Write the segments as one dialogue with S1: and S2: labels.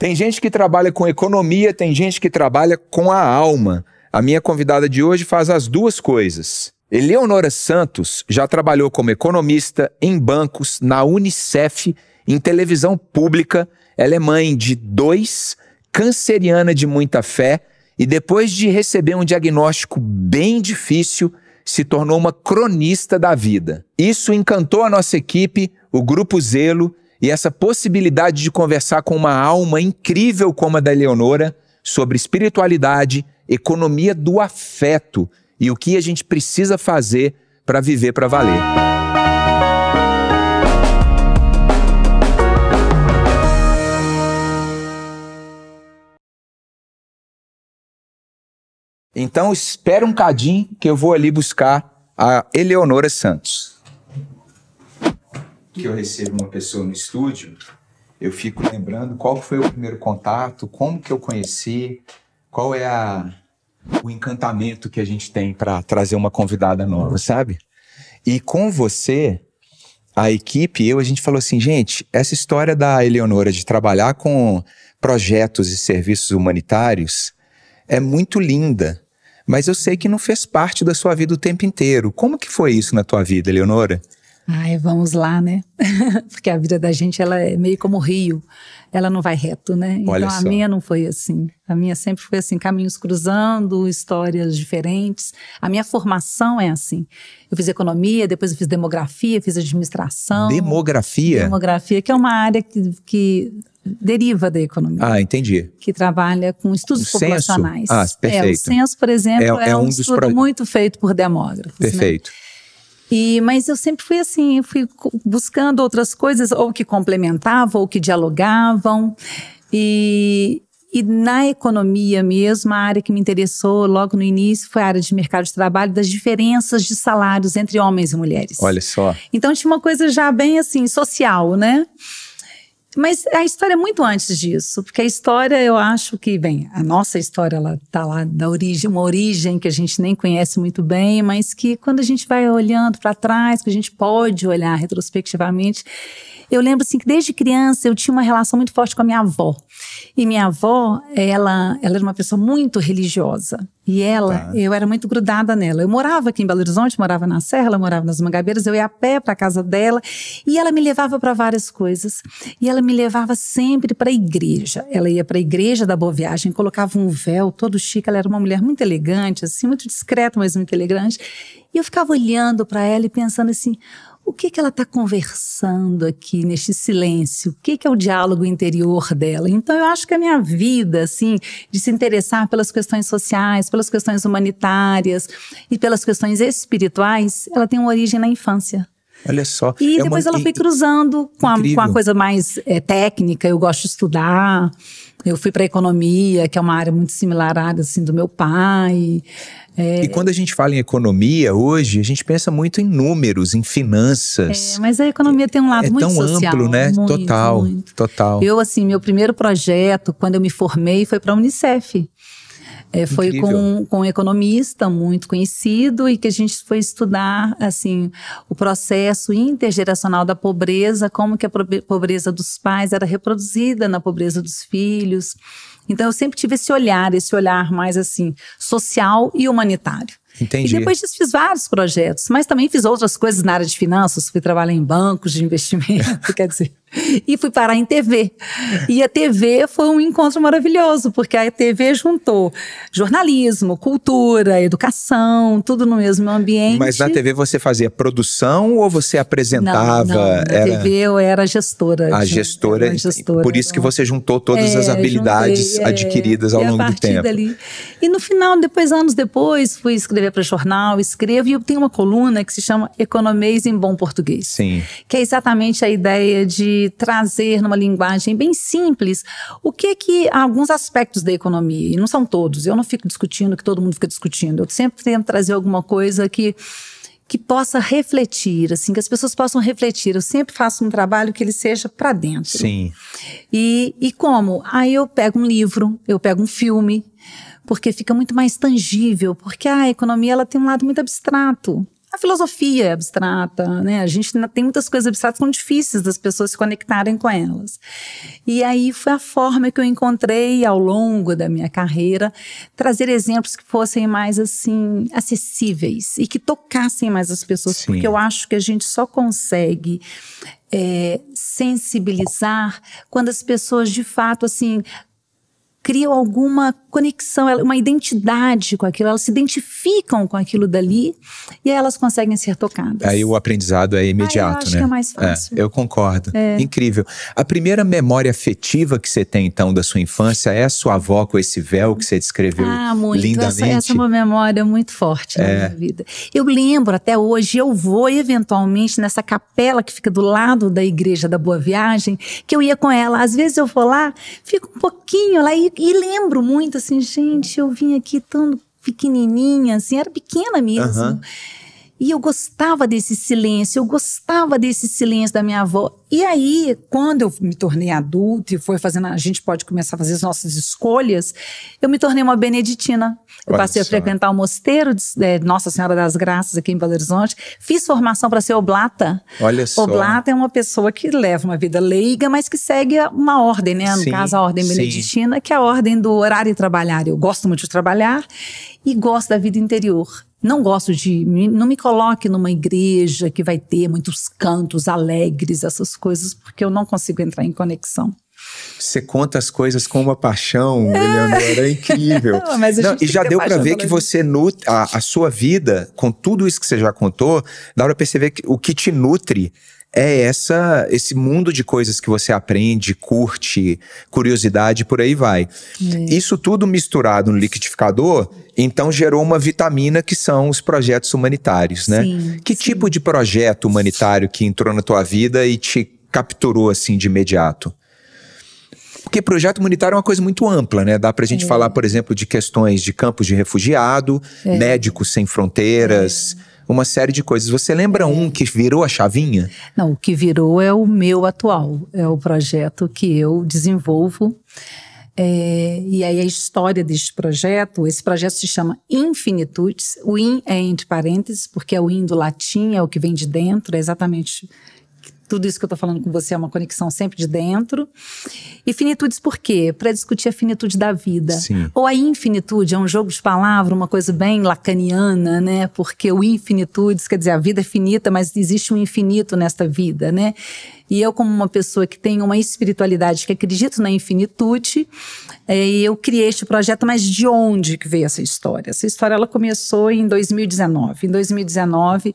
S1: Tem gente que trabalha com economia, tem gente que trabalha com a alma. A minha convidada de hoje faz as duas coisas. Eleonora Santos já trabalhou como economista em bancos, na Unicef, em televisão pública. Ela é mãe de 2, canceriana de muita fé e depois de receber um diagnóstico bem difícil, se tornou uma cronista da vida. Isso encantou a nossa equipe, o Grupo Zelo, e essa possibilidade de conversar com uma alma incrível como a da Eleonora sobre espiritualidade, economia do afeto e o que a gente precisa fazer para viver para valer. Então espera um cadinho que eu vou ali buscar a Eleonora Santos. Que eu recebo uma pessoa no estúdio, eu fico lembrando qual foi o primeiro contato, como que eu conheci, qual é o encantamento que a gente tem para trazer uma convidada nova, sabe? E com você, a equipe, a gente falou assim, gente, essa história da Eleonora de trabalhar com projetos e serviços humanitários é muito linda, mas eu sei que não fez parte da sua vida o tempo inteiro. Como que foi isso na tua vida, Eleonora?
S2: Ai, vamos lá, né? Porque a vida da gente, ela é meio como o rio. Ela não vai reto, né? Então a minha não foi assim. A minha sempre foi assim, caminhos cruzando, histórias diferentes. A minha formação é assim. Eu fiz economia, depois eu fiz demografia, fiz administração.
S1: Demografia?
S2: Demografia, que é uma área que deriva da economia.
S1: Ah, entendi.
S2: Que trabalha com estudos populacionais.
S1: Ah, perfeito.
S2: O censo, por exemplo, é um estudo muito feito por demógrafos.
S1: Perfeito.
S2: Né? Mas eu sempre fui assim, eu fui buscando outras coisas, ou que complementavam, ou que dialogavam. E na economia mesmo, a área que me interessou logo no início foi a área de mercado de trabalho, das diferenças de salários entre homens e mulheres.
S1: Olha só.
S2: Então tinha uma coisa já bem assim, social, né? Mas a história é muito antes disso, porque a história, eu acho que, bem, a nossa história, ela tá lá da origem, uma origem que a gente nem conhece muito bem, mas que quando a gente vai olhando para trás, que a gente pode olhar retrospectivamente, eu lembro assim que desde criança eu tinha uma relação muito forte com a minha avó. E minha avó, ela era uma pessoa muito religiosa. E eu era muito grudada nela. Eu morava aqui em Belo Horizonte, morava na Serra, ela morava nas Mangabeiras, eu ia a pé para a casa dela e ela me levava para várias coisas. E ela me levava sempre para a igreja. Ela ia para a igreja da Boa Viagem, colocava um véu todo chique, ela era uma mulher muito elegante, assim, muito discreta, mas muito elegante. E eu ficava olhando para ela e pensando assim, o que ela está conversando aqui neste silêncio? O que é o diálogo interior dela? Então eu acho que a minha vida, assim, de se interessar pelas questões sociais, pelas questões humanitárias e pelas questões espirituais, ela tem uma origem na infância.
S1: Olha só.
S2: E depois ela foi cruzando com a coisa mais técnica. Eu gosto de estudar. Eu fui para a economia, que é uma área muito similar à área assim, do meu pai.
S1: E quando a gente fala em economia hoje, a gente pensa muito em números, em finanças.
S2: Mas a economia tem um lado muito social.
S1: É tão amplo, né?
S2: Muito,
S1: total,
S2: muito.
S1: Total.
S2: Eu, assim, meu primeiro projeto, quando eu me formei, foi para a Unicef. Foi com um economista muito conhecido e que a gente foi estudar, assim, o processo intergeracional da pobreza, como que a pobreza dos pais era reproduzida na pobreza dos filhos. Então eu sempre tive esse olhar mais assim, social e humanitário.
S1: Entendi.
S2: E depois disso fiz vários projetos, mas também fiz outras coisas na área de finanças, fui trabalhar em bancos de investimento, quer dizer, e fui parar em TV. E a TV foi um encontro maravilhoso, porque a TV juntou jornalismo, cultura, educação, tudo no mesmo ambiente.
S1: Mas na TV você fazia produção ou você apresentava?
S2: Não, na TV eu era gestora.
S1: A gestora, por isso que você juntou todas as habilidades adquiridas ao longo do tempo.
S2: Dali. E no final, anos depois, fui escrever para jornal, escrevo, e eu tenho uma coluna que se chama Economês em Bom Português.
S1: Sim.
S2: Que é exatamente a ideia de trazer numa linguagem bem simples o que alguns aspectos da economia, e não são todos, eu não fico discutindo que todo mundo fica discutindo, eu sempre tento trazer alguma coisa que possa refletir, assim, que as pessoas possam refletir. Eu sempre faço um trabalho que ele seja para dentro.
S1: Sim.
S2: E como? Aí eu pego um livro, eu pego um filme, porque fica muito mais tangível, porque a economia ela tem um lado muito abstrato. a filosofia é abstrata, né? A gente tem muitas coisas abstratas que são difíceis das pessoas se conectarem com elas. E aí foi a forma que eu encontrei ao longo da minha carreira trazer exemplos que fossem mais assim acessíveis e que tocassem mais as pessoas,
S1: Sim.
S2: porque eu acho que a gente só consegue sensibilizar quando as pessoas de fato assim criam alguma conexão, uma identidade com aquilo, elas se identificam com aquilo dali e aí elas conseguem ser tocadas.
S1: Aí o aprendizado é imediato,
S2: eu acho
S1: né?
S2: que é mais fácil.
S1: Eu concordo. Incrível. A primeira memória afetiva que você tem, então, da sua infância é a sua avó com esse véu que você descreveu
S2: muito.
S1: lindamente?
S2: Essa é uma memória muito forte na minha vida. Eu lembro até hoje, eu vou eventualmente nessa capela que fica do lado da igreja da Boa Viagem, que eu ia com ela. Às vezes eu vou lá, fico um pouquinho lá e lembro muito assim, gente, eu vim aqui tão pequenininha, assim, era pequena mesmo. E eu gostava desse silêncio da minha avó. E aí, quando eu me tornei adulta e foi fazendo, a gente pode começar a fazer as nossas escolhas, eu me tornei uma beneditina. Eu passei a frequentar o mosteiro de Nossa Senhora das Graças aqui em Belo Horizonte. Fiz formação para ser oblata.
S1: Olha só.
S2: Oblata é uma pessoa que leva uma vida leiga, mas que segue uma ordem, né? No caso, a ordem beneditina, que é a ordem do orar e trabalhar. Eu gosto muito de trabalhar e gosto da vida interior. Não gosto não me coloque numa igreja que vai ter muitos cantos alegres, essas coisas, porque eu não consigo entrar em conexão.
S1: Você conta as coisas com uma paixão, Eleonora, é incrível.
S2: Mas
S1: e já deu para ver que você nutre a sua vida, com tudo isso que você já contou, dá para perceber que o que te nutre é esse mundo de coisas que você aprende, curte, curiosidade, por aí vai. Isso tudo misturado no liquidificador, então gerou uma vitamina que são os projetos humanitários, né? Que tipo de projeto humanitário que entrou na tua vida e te capturou assim de imediato? Porque projeto humanitário é uma coisa muito ampla, né? Dá pra gente falar, por exemplo, de questões de campos de refugiado, Médicos Sem Fronteiras, uma série de coisas. Você lembra um que virou a chavinha?
S2: Não, o que virou é o meu atual, é o projeto que eu desenvolvo. E aí a história deste projeto, esse projeto se chama Infinitudes. O in é entre parênteses, porque é o in do latim, é o que vem de dentro, é exatamente tudo isso que eu estou falando com você é uma conexão sempre de dentro. E finitudes por quê? Para discutir a finitude da vida. Ou a infinitude, é um jogo de palavras, uma coisa bem lacaniana, né? Porque o infinitudes, quer dizer, a vida é finita, mas existe um infinito nesta vida, né? E eu, como uma pessoa que tem uma espiritualidade que acredito na infinitude, eu criei este projeto, mas de onde que veio essa história? Essa história ela começou em 2019. Em 2019,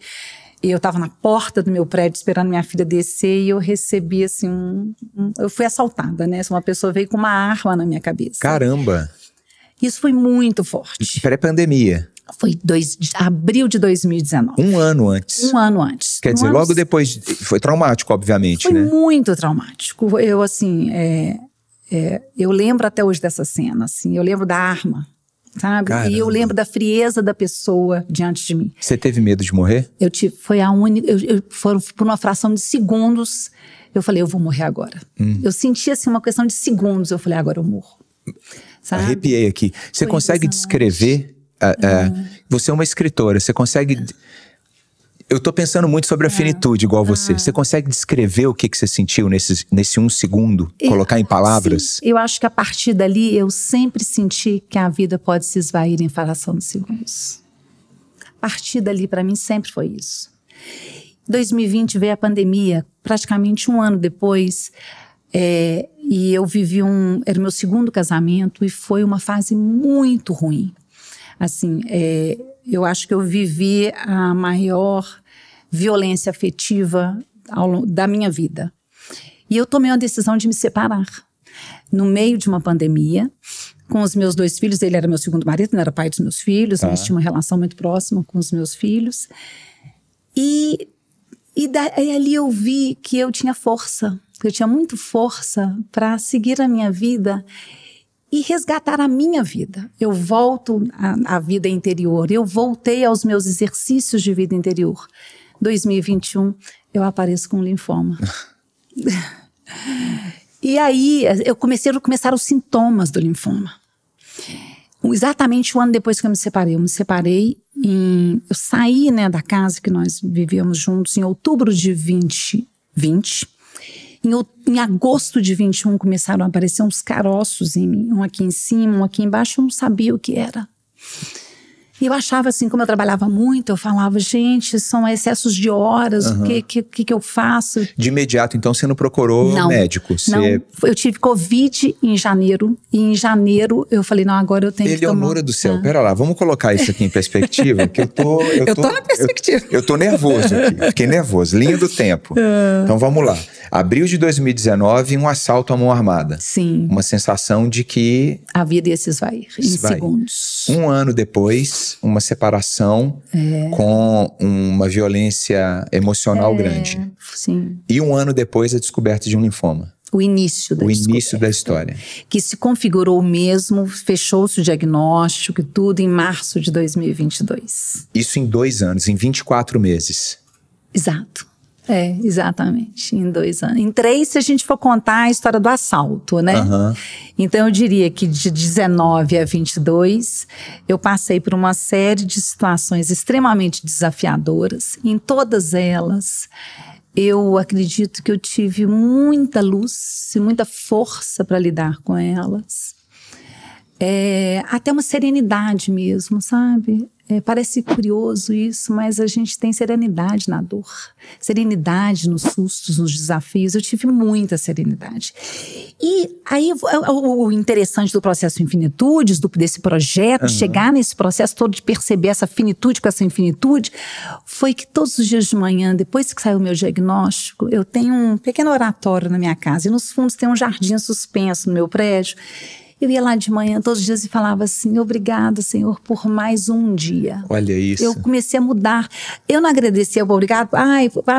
S2: eu estava na porta do meu prédio esperando minha filha descer e eu recebi assim eu fui assaltada, né? Uma pessoa veio com uma arma na minha cabeça.
S1: Caramba!
S2: Isso foi muito forte.
S1: Pré-pandemia.
S2: Foi abril de 2019.
S1: Um ano antes.
S2: Um ano antes.
S1: Quer dizer, logo depois, foi traumático, obviamente, né?
S2: Foi muito traumático. Eu assim, eu lembro até hoje dessa cena, assim, eu lembro da arma. Sabe?
S1: Caramba.
S2: E eu lembro da frieza da pessoa diante de mim.
S1: Você teve medo de morrer?
S2: Foi a única. Por uma fração de segundos, eu falei, eu vou morrer agora. Eu senti assim uma questão de segundos, eu falei, agora eu morro. Sabe?
S1: Arrepiei aqui. Você consegue descrever? Você é uma escritora, você consegue. Eu tô pensando muito sobre a finitude, igual você. Você consegue descrever o que você sentiu nesse um segundo? Colocar em palavras?
S2: Sim, eu acho que a partir dali eu sempre senti que a vida pode se esvair em fração de segundos. A partir dali, para mim, sempre foi isso. 2020 veio a pandemia, praticamente um ano depois, e eu vivi era o meu segundo casamento e foi uma fase muito ruim. Assim, eu acho que eu vivi a maior violência afetiva da minha vida. E eu tomei uma decisão de me separar. No meio de uma pandemia, com os meus 2 filhos, ele era meu segundo marido, não era pai dos meus filhos, mas tinha uma relação muito próxima com os meus filhos. E ali eu vi que eu tinha força, que eu tinha muita força para seguir a minha vida e resgatar a minha vida. Eu volto à vida interior, eu voltei aos meus exercícios de vida interior. 2021, eu apareço com linfoma. E aí, começaram os sintomas do linfoma. exatamente um ano depois que eu me separei. Eu me separei, eu saí, né, da casa que nós vivíamos juntos em outubro de 2020. Em agosto de 21 começaram a aparecer uns caroços em mim, um aqui em cima, um aqui embaixo, eu não sabia o que era. E eu achava assim, como eu trabalhava muito, eu falava, gente, são excessos de horas, o que eu faço?
S1: De imediato, então, você não procurou médico?
S2: Não, eu tive Covid em janeiro, e em janeiro eu falei, não, agora eu tenho que tomar...
S1: Eleonora do céu, pera lá, vamos colocar isso aqui em perspectiva, que eu tô
S2: na perspectiva.
S1: Eu tô nervoso aqui, fiquei nervoso, linha do tempo. Então vamos lá. Abril de 2019, um assalto à mão armada.
S2: Sim.
S1: Uma sensação de que...
S2: a vida ia se esvair em segundos.
S1: Um ano depois, uma separação com uma violência emocional grande.
S2: Sim.
S1: E um ano depois, a descoberta de um linfoma.
S2: O início da história. Que se configurou mesmo, fechou-se o diagnóstico e tudo em março de 2022.
S1: Isso em 2 anos, em 24 meses.
S2: Exato. Exatamente, em 2 anos. Em 3, se a gente for contar a história do assalto, né? Então eu diria que de 19 a 22, eu passei por uma série de situações extremamente desafiadoras. Em todas elas, eu acredito que eu tive muita luz e muita força para lidar com elas. Até uma serenidade mesmo, sabe? Parece curioso isso, mas a gente tem serenidade na dor, serenidade nos sustos, nos desafios. Eu tive muita serenidade. E aí o interessante do processo Infinitudes, desse projeto, chegar nesse processo todo de perceber essa finitude com essa infinitude, foi que todos os dias de manhã, depois que saiu o meu diagnóstico, eu tenho um pequeno oratório na minha casa, e nos fundos tem um jardim suspenso no meu prédio. Eu ia lá de manhã todos os dias e falava assim, obrigada, Senhor, por mais um dia.
S1: Olha isso.
S2: Eu comecei a mudar. Eu não agradecia, obrigado,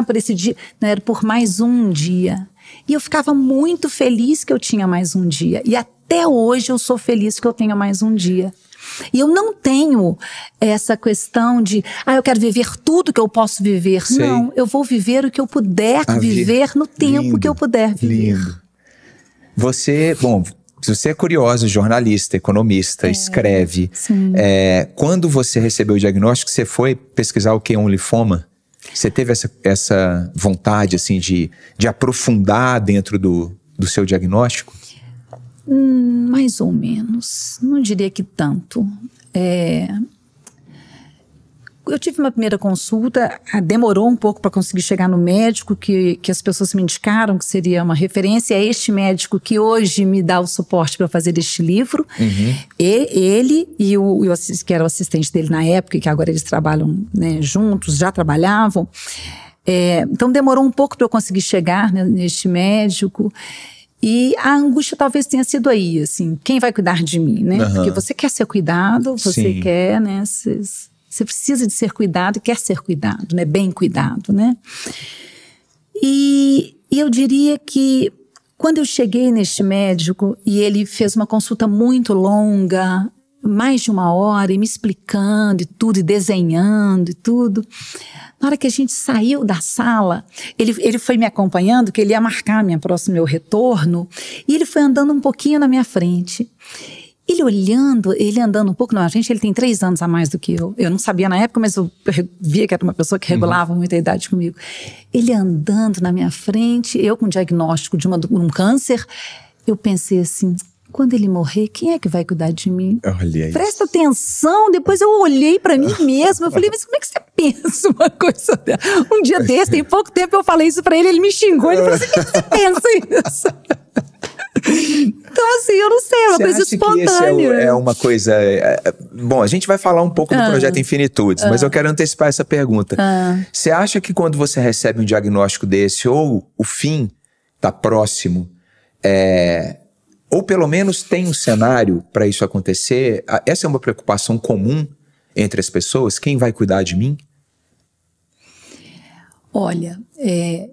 S2: por esse dia. Não, era por mais um dia. E eu ficava muito feliz que eu tinha mais um dia. E até hoje eu sou feliz que eu tenha mais um dia. E eu não tenho essa questão de, eu quero viver tudo que eu posso viver.
S1: Sei.
S2: Não, eu vou viver o que eu puder viver no tempo que eu puder viver.
S1: Lindo. Você é curiosa, jornalista, economista, escreve. Quando você recebeu o diagnóstico, você foi pesquisar o que é um linfoma? Você teve essa vontade assim, de aprofundar dentro do seu diagnóstico?
S2: Mais ou menos. Não diria que tanto. Eu tive uma primeira consulta, demorou um pouco para conseguir chegar no médico que as pessoas me indicaram que seria uma referência. É este médico que hoje me dá o suporte para fazer este livro. Ele e que era o assistente dele na época, que agora eles trabalham, né, juntos, já trabalhavam. Então demorou um pouco para eu conseguir chegar, né, neste médico. E a angústia talvez tenha sido aí, assim, quem vai cuidar de mim, né? Porque você quer ser cuidado, você quer, né? Você precisa de ser cuidado e quer ser cuidado, né? Bem cuidado, né? E eu diria que quando eu cheguei neste médico e ele fez uma consulta muito longa, mais de 1 hora, e me explicando e tudo, e desenhando e tudo. Na hora que a gente saiu da sala, ele foi me acompanhando, que ele ia marcar meu retorno, e ele foi andando um pouquinho na minha frente. Ele andando um pouco na frente, ele tem 3 anos a mais do que eu. Eu não sabia na época, mas eu via que era uma pessoa que regulava muito a idade comigo. Ele andando na minha frente, eu com o diagnóstico de um câncer, eu pensei assim, quando ele morrer, quem é que vai cuidar de mim?
S1: Olha
S2: Presta atenção. Depois eu olhei pra mim mesma, eu falei, mas como é que você pensa uma coisa dessa? Um dia desse, tem pouco tempo eu falei isso pra ele, ele me xingou, ele falou assim, o que você pensa isso? Então assim, eu não sei, é uma coisa espontânea.
S1: É uma coisa... Bom, a gente vai falar um pouco do projeto Infinitudes, mas eu quero antecipar essa pergunta. Você acha que quando você recebe um diagnóstico desse, ou o fim está próximo, ou pelo menos tem um cenário para isso acontecer, essa é uma preocupação comum entre as pessoas? Quem vai cuidar de mim?
S2: Olha,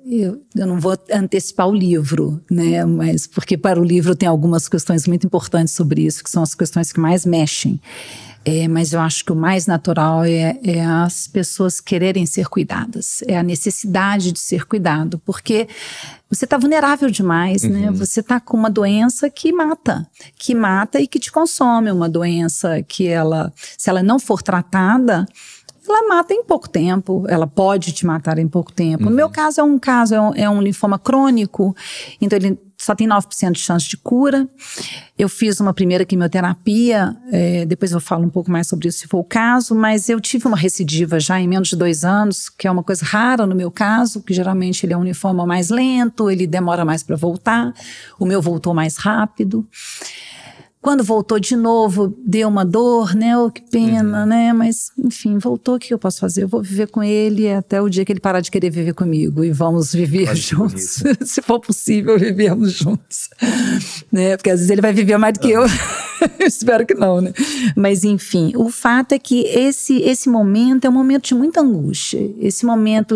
S2: eu não vou antecipar o livro, né? Mas porque para o livro tem algumas questões muito importantes sobre isso, que são as questões que mais mexem Mas eu acho que o mais natural é as pessoas quererem ser cuidadas, é a necessidade de ser cuidado, porque você está vulnerável demais, né? Você está com uma doença que mata e que te consome, uma doença que se ela não for tratada, ela mata em pouco tempo, ela pode te matar em pouco tempo. No meu caso é um linfoma crônico, então ele só tem 9% de chance de cura. Eu fiz uma primeira quimioterapia, depois eu falo um pouco mais sobre isso se for o caso, mas eu tive uma recidiva já em menos de 2 anos, que é uma coisa rara no meu caso, que geralmente ele é um linfoma mais lento, ele demora mais para voltar, o meu voltou mais rápido. Quando voltou de novo, deu uma dor, né? Oh, que pena, né? Mas, enfim, voltou, o que eu posso fazer? Eu vou viver com ele até o dia que ele parar de querer viver comigo e vamos viver juntos. Se for possível, vivermos juntos. Né? Porque às vezes ele vai viver mais do que eu. Eu espero que não, né? Mas, enfim, o fato é que esse momento é um momento de muita angústia. Esse momento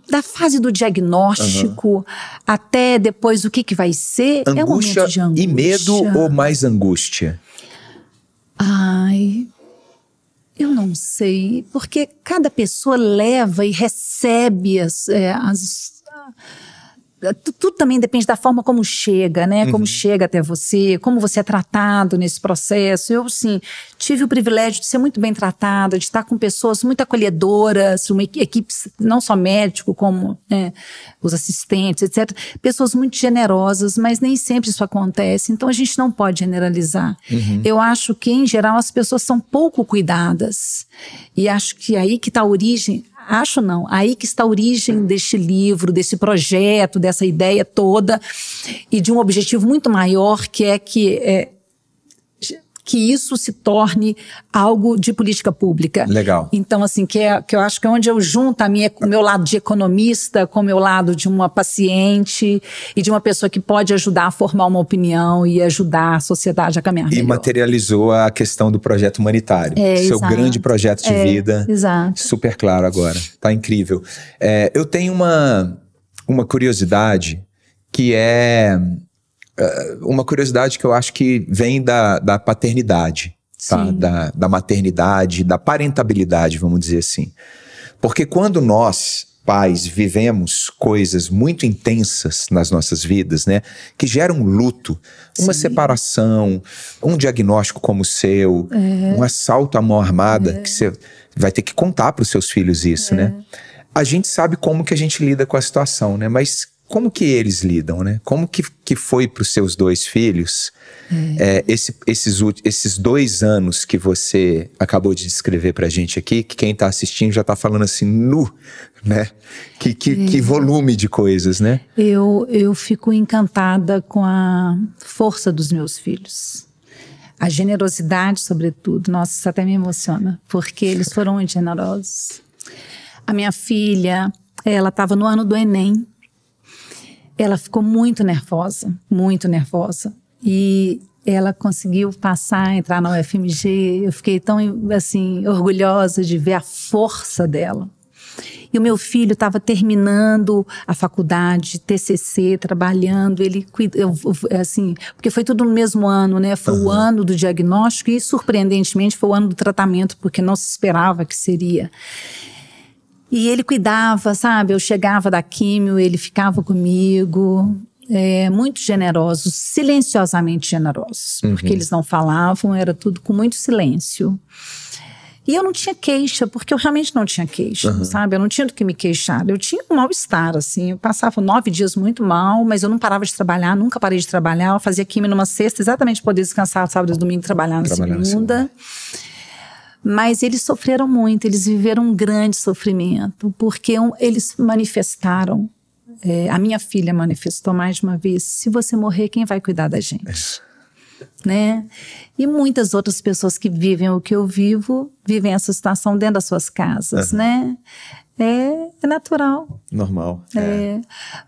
S2: da fase do diagnóstico até depois o que vai ser,
S1: angústia,
S2: é um momento de angústia.
S1: E medo ou mais angústia?
S2: Ai, eu não sei, porque cada pessoa leva e recebe tudo também depende da forma como chega, né? Como chega até você, como você é tratado nesse processo. Eu, sim, tive o privilégio de ser muito bem tratada, de estar com pessoas muito acolhedoras, uma equipe, não só médico, como os assistentes, etc. Pessoas muito generosas, mas nem sempre isso acontece. Então, a gente não pode generalizar. Eu acho que, em geral, as pessoas são pouco cuidadas. E acho que aí que está a origem... Acho não, aí que está a origem deste livro, desse projeto, dessa ideia toda e de um objetivo muito maior que é que isso se torne algo de política pública.
S1: Legal.
S2: Então, assim, que eu acho que é onde eu junto o meu lado de economista com o meu lado de uma paciente e de uma pessoa que pode ajudar a formar uma opinião e ajudar a sociedade a caminhar melhor.
S1: E materializou a questão do projeto humanitário. Seu
S2: exato.
S1: Grande projeto de vida.
S2: Exato.
S1: Super claro agora. Tá incrível. Eu tenho uma curiosidade que é... uma curiosidade que eu acho que vem da paternidade, tá? Da maternidade, da parentabilidade, vamos dizer assim. Porque quando nós, pais, vivemos coisas muito intensas nas nossas vidas, né? Que geram luto, uma separação, um diagnóstico como o seu, um assalto à mão armada, que você vai ter que contar para os seus filhos isso, né? A gente sabe como que a gente lida com a situação, né? Mas como que eles lidam, né? Como que foi para os seus 2 filhos esses 2 anos que você acabou de descrever para a gente aqui, que quem está assistindo já está falando assim, né? Que volume de coisas, né?
S2: Eu fico encantada com a força dos meus filhos. A generosidade, sobretudo. Nossa, isso até me emociona, porque eles foram muito generosos. A minha filha, ela estava no ano do Enem. Ela ficou muito nervosa, e ela conseguiu entrar na UFMG. Eu fiquei tão, assim, orgulhosa de ver a força dela. E o meu filho estava terminando a faculdade, TCC, trabalhando, assim, porque foi tudo no mesmo ano, né? Foi o ano do diagnóstico e, surpreendentemente, foi o ano do tratamento, porque não se esperava que seria. E ele cuidava, sabe? Eu chegava da químio, ele ficava comigo, muito generosos, silenciosamente generosos, porque eles não falavam, era tudo com muito silêncio. E eu não tinha queixa, porque eu realmente não tinha queixa, sabe? Eu não tinha do que me queixar, eu tinha um mal-estar, assim, eu passava 9 dias muito mal, mas eu não parava de trabalhar, nunca parei de trabalhar, eu fazia químio numa sexta, exatamente para poder descansar sábado e domingo e trabalhar na segunda. Mas eles sofreram muito, eles viveram um grande sofrimento, porque eles manifestaram, a minha filha manifestou mais de uma vez, se você morrer, quem vai cuidar da gente? Né? E muitas outras pessoas que vivem o que eu vivo, vivem essa situação dentro das suas casas, né? É natural.
S1: Normal.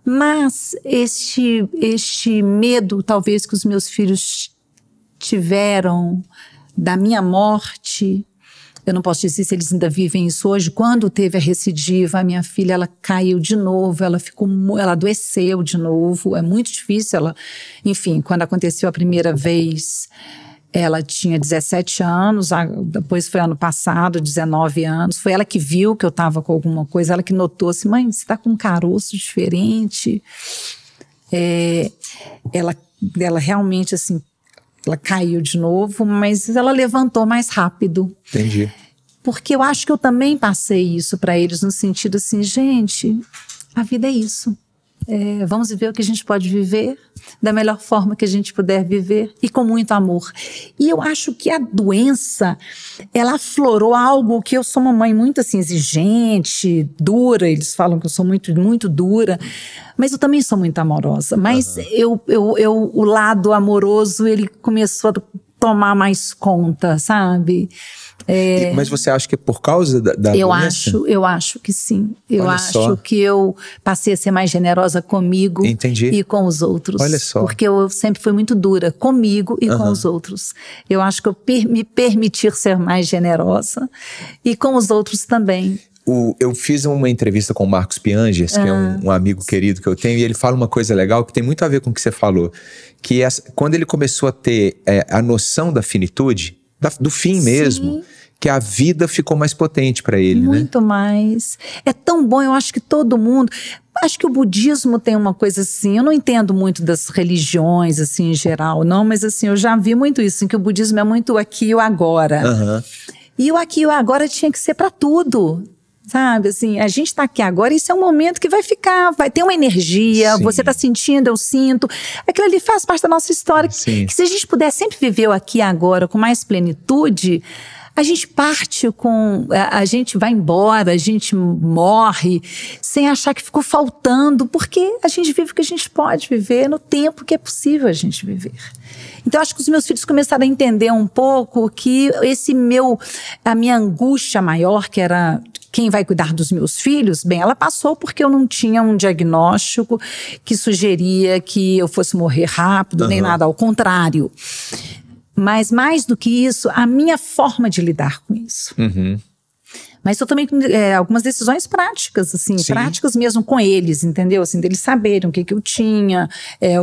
S2: Mas este medo, talvez, que os meus filhos tiveram da minha morte, eu não posso dizer se eles ainda vivem isso hoje. Quando teve a recidiva, a minha filha, ela caiu de novo, ela adoeceu de novo, é muito difícil. Enfim, quando aconteceu a primeira vez, Ela tinha 17 anos, depois foi ano passado, 19 anos. Foi ela que viu que eu estava com alguma coisa, ela que notou assim, mãe, você está com um caroço diferente. Ela realmente, assim, ela caiu de novo, mas ela levantou mais rápido.
S1: Entendi.
S2: Porque eu acho que eu também passei isso para eles, no sentido assim, gente, a vida é isso. Vamos viver o que a gente pode viver da melhor forma que a gente puder viver e com muito amor. E eu acho que a doença, ela aflorou algo que eu sou uma mãe muito assim, exigente, dura, eles falam que eu sou muito, muito dura, mas eu também sou muito amorosa. Mas o lado amoroso, ele começou a tomar mais conta, sabe?
S1: Mas você acha que é por causa da doença?
S2: Eu acho que sim. Eu
S1: Olha
S2: acho
S1: só.
S2: que eu passei a ser mais generosa comigo
S1: Entendi.
S2: e com os outros.
S1: Olha só.
S2: Porque eu sempre fui muito dura comigo e com os outros. Eu acho que eu me permitir ser mais generosa e com os outros também.
S1: Eu fiz uma entrevista com o Marcos Pianges, que é um amigo querido que eu tenho, e ele fala uma coisa legal que tem muito a ver com o que você falou, que quando ele começou a ter a noção da finitude, do fim mesmo, que a vida ficou mais potente para ele,
S2: muito mais. É tão bom, eu acho que todo mundo... Acho que o budismo tem uma coisa assim, eu não entendo muito das religiões, assim, em geral, não, mas assim, eu já vi muito isso, assim, que o budismo é muito o aqui e o agora. E o aqui e o agora tinha que ser para tudo. Sabe, assim, a gente está aqui agora, isso é um momento que vai ficar, vai ter uma energia, você está sentindo, eu sinto, aquilo ali faz parte da nossa história, que se a gente puder sempre viver o aqui e agora com mais plenitude, a gente parte a gente vai embora, a gente morre, sem achar que ficou faltando, porque a gente vive o que a gente pode viver no tempo que é possível a gente viver. Então, acho que os meus filhos começaram a entender um pouco que a minha angústia maior, que era quem vai cuidar dos meus filhos, bem, ela passou porque eu não tinha um diagnóstico que sugeria que eu fosse morrer rápido, nem nada, ao contrário. Mas mais do que isso, a minha forma de lidar com isso. Mas eu tomei algumas decisões práticas, assim, práticas mesmo com eles, entendeu? Assim, deles saberem o que eu tinha,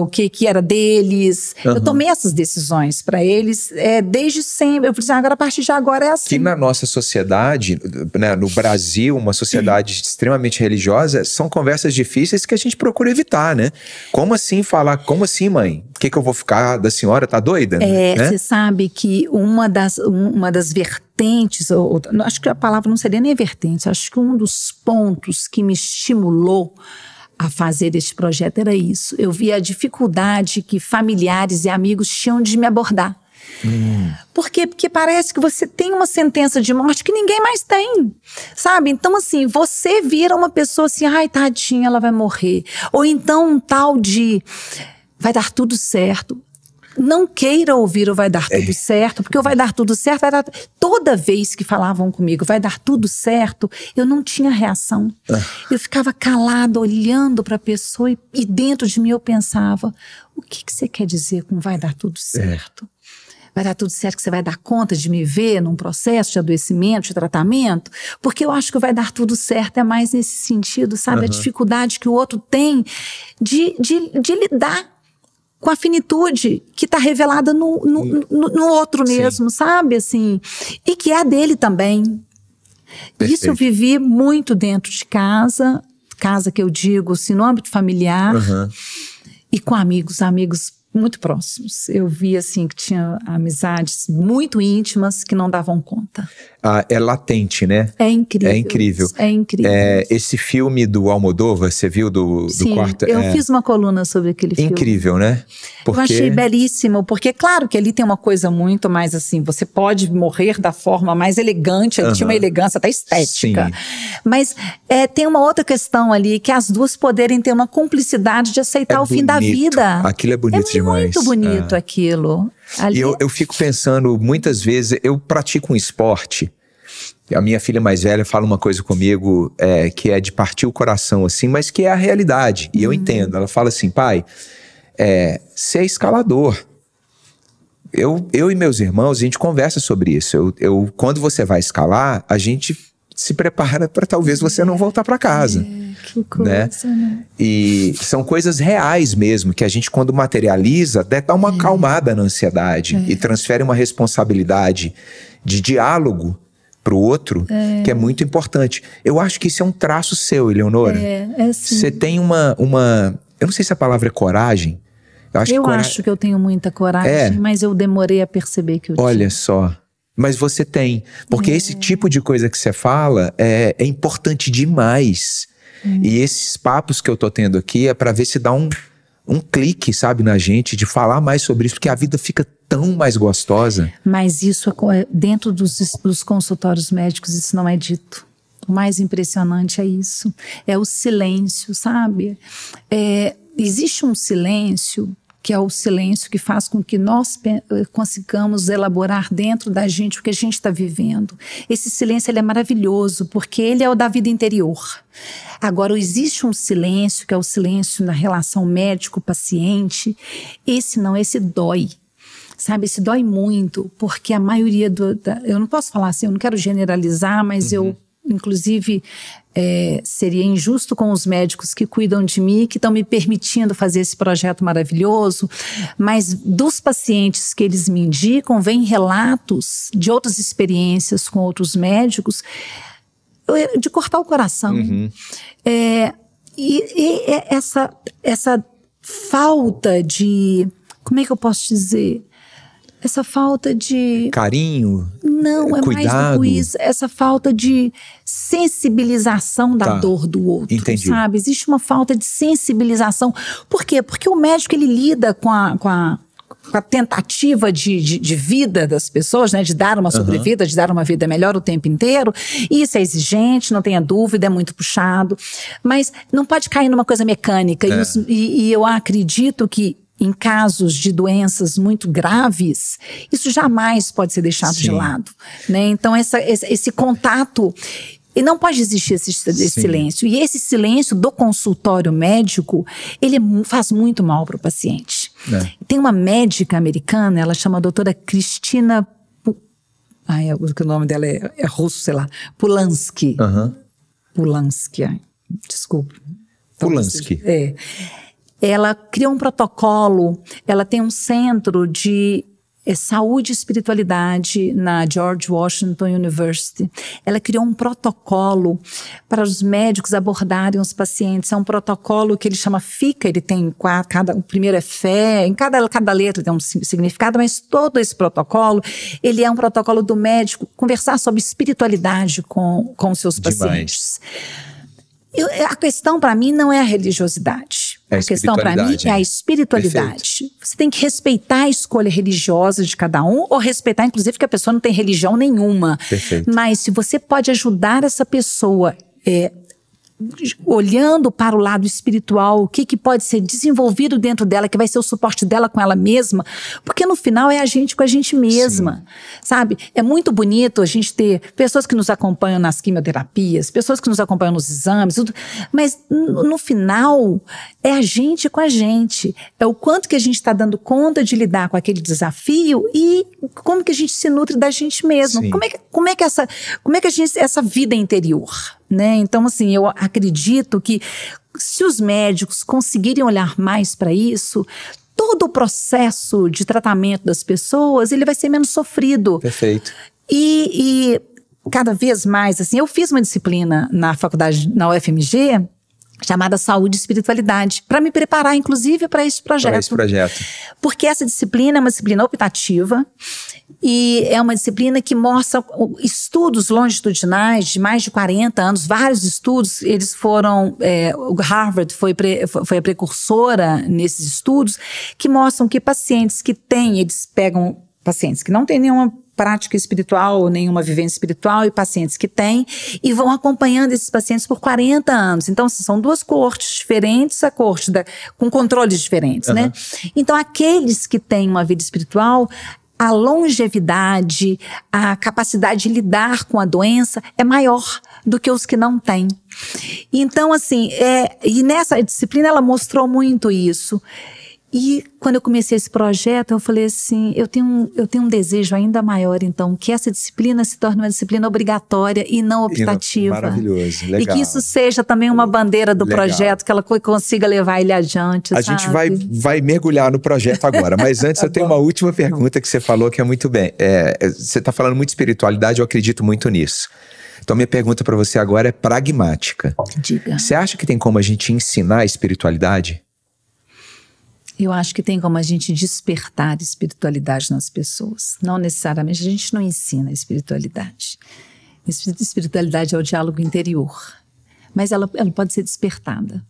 S2: o que era deles. Eu tomei essas decisões para eles desde sempre. Eu falei assim, agora a partir de agora é assim.
S1: Que na nossa sociedade, né, no Brasil, uma sociedade extremamente religiosa, são conversas difíceis que a gente procura evitar, né? Como assim falar, como assim, mãe? O que eu vou ficar da senhora? Tá doida?
S2: Você sabe que uma das vertentes, acho que a palavra não seria nem vertente, acho que um dos pontos que me estimulou a fazer este projeto era isso. Eu via a dificuldade que familiares e amigos tinham de me abordar. Por quê? Porque parece que você tem uma sentença de morte que ninguém mais tem, sabe? Então, assim, você vira uma pessoa assim, ai, tadinha, ela vai morrer. Ou então um tal de... vai dar tudo certo. Não queira ouvir o vai dar tudo certo, porque o vai dar tudo certo, toda vez que falavam comigo, vai dar tudo certo, eu não tinha reação. Eu ficava calada, olhando para a pessoa e dentro de mim eu pensava, o que você quer dizer com vai dar tudo certo? Vai dar tudo certo que você vai dar conta de me ver num processo de adoecimento, de tratamento? Porque eu acho que vai dar tudo certo é mais nesse sentido, sabe? A dificuldade que o outro tem de lidar com a finitude que está revelada no outro mesmo, sabe? Assim, e que é a dele também. Perfeito. Isso eu vivi muito dentro de casa que eu digo, assim, no âmbito familiar, e com amigos muito próximos. Eu vi, assim, que tinha amizades muito íntimas que não davam conta.
S1: É latente, né?
S2: É incrível.
S1: É incrível.
S2: É incrível.
S1: Esse filme do Almodóvar, você viu do quarto?
S2: Eu fiz uma coluna sobre aquele filme.
S1: Incrível, né?
S2: Eu achei belíssimo, porque claro que ali tem uma coisa muito mais assim, você pode morrer da forma mais elegante, ali tinha uma elegância até estética. Mas tem uma outra questão ali, que as duas poderem ter uma cumplicidade de aceitar o fim da vida.
S1: Aquilo é bonito demais.
S2: É muito bonito aquilo.
S1: Ali... E eu fico pensando, muitas vezes, eu pratico um esporte. A minha filha mais velha fala uma coisa comigo que é de partir o coração, assim, mas que é a realidade. E eu entendo. Ela fala assim, pai, você é escalador. Eu e meus irmãos, a gente conversa sobre isso. Quando você vai escalar, a gente se prepara para talvez você não voltar para casa.
S2: Que coisa, né?
S1: E são coisas reais mesmo, que a gente, quando materializa, dá uma acalmada na ansiedade e transfere uma responsabilidade de diálogo para o outro, que é muito importante. Eu acho que isso é um traço seu, Eleonora.
S2: Sim.
S1: Você tem uma... Eu não sei se a palavra é coragem.
S2: Eu acho que eu tenho muita coragem, mas eu demorei a perceber que eu tinha.
S1: Olha só. Mas você tem. Porque esse tipo de coisa que você fala é importante demais. E esses papos que eu tô tendo aqui é para ver se dá um clique, sabe, na gente, de falar mais sobre isso, porque a vida fica tão mais gostosa.
S2: Mas isso, dentro dos consultórios médicos, isso não é dito. O mais impressionante é isso. É o silêncio, sabe? Existe um silêncio, que é o silêncio que faz com que nós consigamos elaborar dentro da gente o que a gente está vivendo. Esse silêncio, ele é maravilhoso, porque ele é o da vida interior. Agora, existe um silêncio, que é o silêncio na relação médico-paciente. Esse dói. Sabe, esse dói muito, porque a maioria eu não posso falar assim, eu não quero generalizar, mas eu, inclusive, seria injusto com os médicos que cuidam de mim, que estão me permitindo fazer esse projeto maravilhoso, mas dos pacientes que eles me indicam, vêm relatos de outras experiências com outros médicos, de cortar o coração. Essa falta de... Como é que eu posso dizer? Essa falta de...
S1: Carinho?
S2: Não, é
S1: cuidado.
S2: mais do que isso. Essa falta de sensibilização da dor do outro,
S1: entendi.
S2: Sabe? Existe uma falta de sensibilização. Por quê? Porque o médico, ele lida com a tentativa de vida das pessoas, né? De dar uma sobrevida, de dar uma vida melhor o tempo inteiro. E isso é exigente, não tenha dúvida, é muito puxado. Mas não pode cair numa coisa mecânica. E eu acredito que em casos de doenças muito graves, isso jamais pode ser deixado de lado, né? Então, esse contato... E não pode existir esse silêncio. E esse silêncio do consultório médico, ele faz muito mal para o paciente. Tem uma médica americana, ela chama a doutora Cristina... o nome dela é russo, sei lá. Pulansky. Pulansky, desculpa.
S1: Pulansky.
S2: Ela criou um protocolo, ela tem um centro de saúde e espiritualidade na George Washington University. Ela criou um protocolo para os médicos abordarem os pacientes. É um protocolo que ele chama FICA, ele tem o primeiro é fé, em cada letra tem um significado, mas todo esse protocolo, ele é um protocolo do médico conversar sobre espiritualidade com os seus pacientes. A questão para mim não é a religiosidade. A questão para mim é a espiritualidade. Perfeito. Você tem que respeitar a escolha religiosa de cada um, ou respeitar, inclusive, que a pessoa não tem religião nenhuma.
S1: Perfeito.
S2: Mas se você pode ajudar essa pessoa olhando para o lado espiritual, o que pode ser desenvolvido dentro dela, que vai ser o suporte dela com ela mesma, porque no final é a gente com a gente mesma, sabe? É muito bonito a gente ter pessoas que nos acompanham nas quimioterapias, pessoas que nos acompanham nos exames, tudo, mas no final é a gente com a gente, é o quanto que a gente está dando conta de lidar com aquele desafio e como que a gente se nutre da gente mesmo, como é que essa vida interior, né? Então, assim, eu acredito que se os médicos conseguirem olhar mais para isso, todo o processo de tratamento das pessoas, ele vai ser menos sofrido.
S1: Perfeito.
S2: E cada vez mais, assim, eu fiz uma disciplina na faculdade, na UFMG, chamada Saúde e Espiritualidade, para me preparar, inclusive, para esse projeto. Porque essa disciplina é uma disciplina optativa e é uma disciplina que mostra estudos longitudinais de mais de 40 anos, vários estudos, eles foram, o Harvard foi a precursora nesses estudos, que mostram que pacientes que têm, eles pegam pacientes que não têm nenhuma prática espiritual, nenhuma vivência espiritual, e pacientes que têm, e vão acompanhando esses pacientes por 40 anos. Então, são duas coortes diferentes, a coorte com controles diferentes, né? Então, aqueles que têm uma vida espiritual, a longevidade, a capacidade de lidar com a doença é maior do que os que não têm. Então, assim, e nessa disciplina ela mostrou muito isso. E quando eu comecei esse projeto, eu falei assim, eu tenho um desejo ainda maior, então, que essa disciplina se torne uma disciplina obrigatória e não optativa.
S1: Maravilhoso, legal.
S2: E que isso seja também uma bandeira do projeto, que ela consiga levar ele adiante,
S1: A
S2: sabe?
S1: gente vai mergulhar no projeto agora, mas antes eu tenho uma última pergunta que você falou que é muito bem. Você está falando muito de espiritualidade, eu acredito muito nisso. Então, minha pergunta para você agora é pragmática.
S2: Diga.
S1: Você acha que tem como a gente ensinar a espiritualidade?
S2: Eu acho que tem como a gente despertar a espiritualidade nas pessoas. Não necessariamente, a gente não ensina a espiritualidade. Espiritualidade é o diálogo interior. Mas ela pode ser despertada.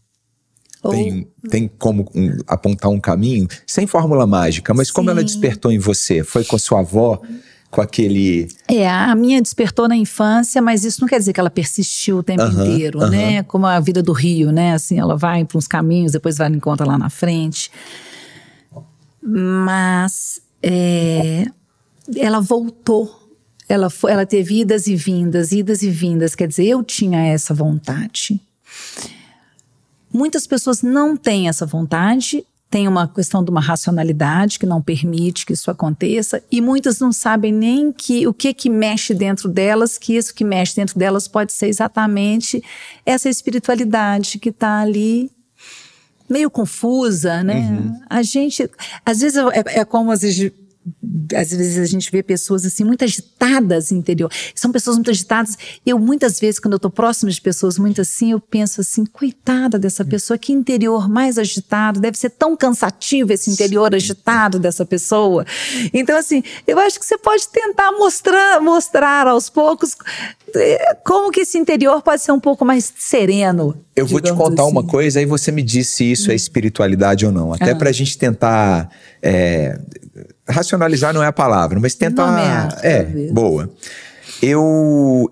S1: Tem como apontar um caminho? Sem fórmula mágica, mas como ela despertou em você? Foi com a sua avó? Com aquele...
S2: A minha despertou na infância, mas isso não quer dizer que ela persistiu o tempo inteiro, né? Como a vida do Rio, né? Assim, ela vai para uns caminhos, depois vai encontrar lá na frente. Mas ela voltou. Ela teve idas e vindas. Quer dizer, eu tinha essa vontade. Muitas pessoas não têm essa vontade. Tem uma questão de uma racionalidade que não permite que isso aconteça, e muitas não sabem nem o que mexe dentro delas, que isso que mexe dentro delas pode ser exatamente essa espiritualidade que está ali meio confusa, né? A gente, às vezes é como às vezes a gente vê pessoas assim muito agitadas interior, são pessoas muito agitadas. Eu muitas vezes, quando eu estou próxima de pessoas muito assim, eu penso assim, coitada dessa pessoa, que interior mais agitado, deve ser tão cansativo esse interior agitado dessa pessoa. Então assim, eu acho que você pode tentar mostrar aos poucos como que esse interior pode ser um pouco mais sereno.
S1: Eu vou te contar uma coisa, aí você me diz se isso é espiritualidade ou não. Até pra gente tentar... racionalizar não é a palavra, mas tentar... boa.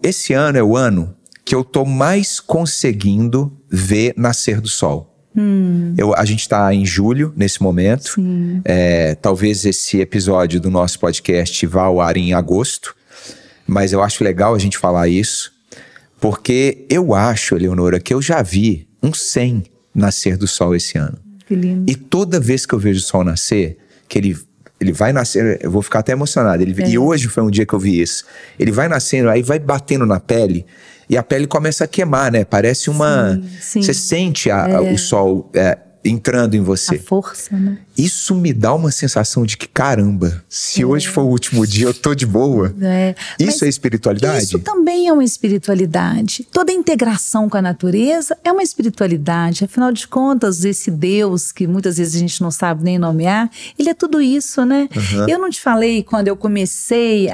S1: Esse ano é o ano que eu tô mais conseguindo ver nascer do sol. A gente tá em julho, nesse momento. Talvez esse episódio do nosso podcast vá ao ar em agosto. Mas eu acho legal a gente falar isso, porque eu acho, Eleonora, que eu já vi um 100 nascer do sol esse ano.
S2: Que lindo.
S1: E toda vez que eu vejo o sol nascer, que ele vai nascer, eu vou ficar até emocionado. E hoje foi um dia que eu vi isso. Ele vai nascendo, aí vai batendo na pele, e a pele começa a queimar, né? Parece uma... Você sente o sol entrando em você.
S2: A força, né?
S1: Isso me dá uma sensação de que, caramba, se hoje for o último dia, eu tô de boa. Isso é espiritualidade?
S2: Isso também é uma espiritualidade. Toda integração com a natureza é uma espiritualidade. Afinal de contas, esse Deus, que muitas vezes a gente não sabe nem nomear, ele é tudo isso, né? Eu não te falei, quando eu comecei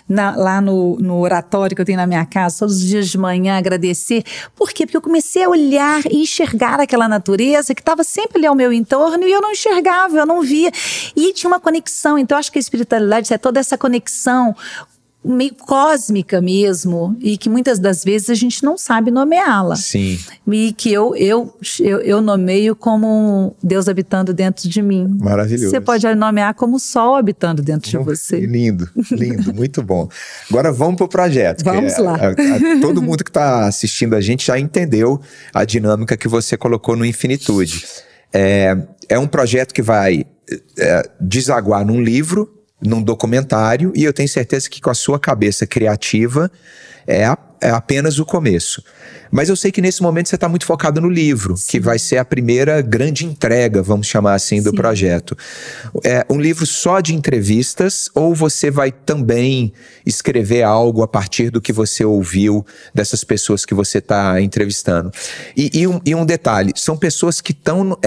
S2: lá no oratório que eu tenho na minha casa, todos os dias de manhã, agradecer. Por quê? Porque eu comecei a olhar e enxergar aquela natureza que estava sempre ali ao meu entorno, e eu não enxergava, eu não via. E tinha uma conexão. Então, acho que a espiritualidade é toda essa conexão meio cósmica mesmo, e que muitas das vezes a gente não sabe nomeá-la.
S1: Sim.
S2: E que eu nomeio como Deus habitando dentro de mim.
S1: Maravilhoso.
S2: Você pode nomear como o sol habitando dentro de você.
S1: Lindo, lindo, muito bom. Agora vamos pro projeto.
S2: Vamos lá.
S1: Todo mundo que está assistindo a gente já entendeu a dinâmica que você colocou no Infinitude. É um projeto que vai desaguar num livro, num documentário, e eu tenho certeza que com a sua cabeça criativa é apenas o começo. Mas eu sei que nesse momento você está muito focado no livro, que vai ser a primeira grande entrega, vamos chamar assim, do projeto. É um livro só de entrevistas, ou você vai também escrever algo a partir do que você ouviu dessas pessoas que você está entrevistando? E um detalhe, são pessoas que estão...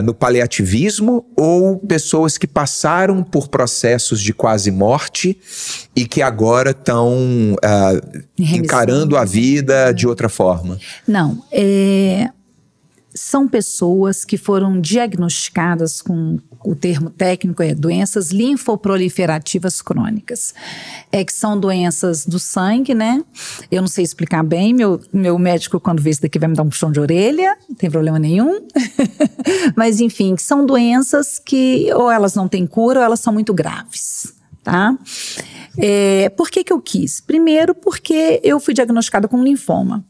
S1: no paliativismo, ou pessoas que passaram por processos de quase morte e que agora estão encarando a vida de outra forma?
S2: Não, são pessoas que foram diagnosticadas com o termo técnico doenças linfoproliferativas crônicas. Que são doenças do sangue, né? Eu não sei explicar bem, meu médico, quando vê isso daqui, vai me dar um puxão de orelha, não tem problema nenhum. Mas enfim, que são doenças que ou elas não têm cura ou elas são muito graves, tá? Por que eu quis? Primeiro, porque eu fui diagnosticada com linfoma.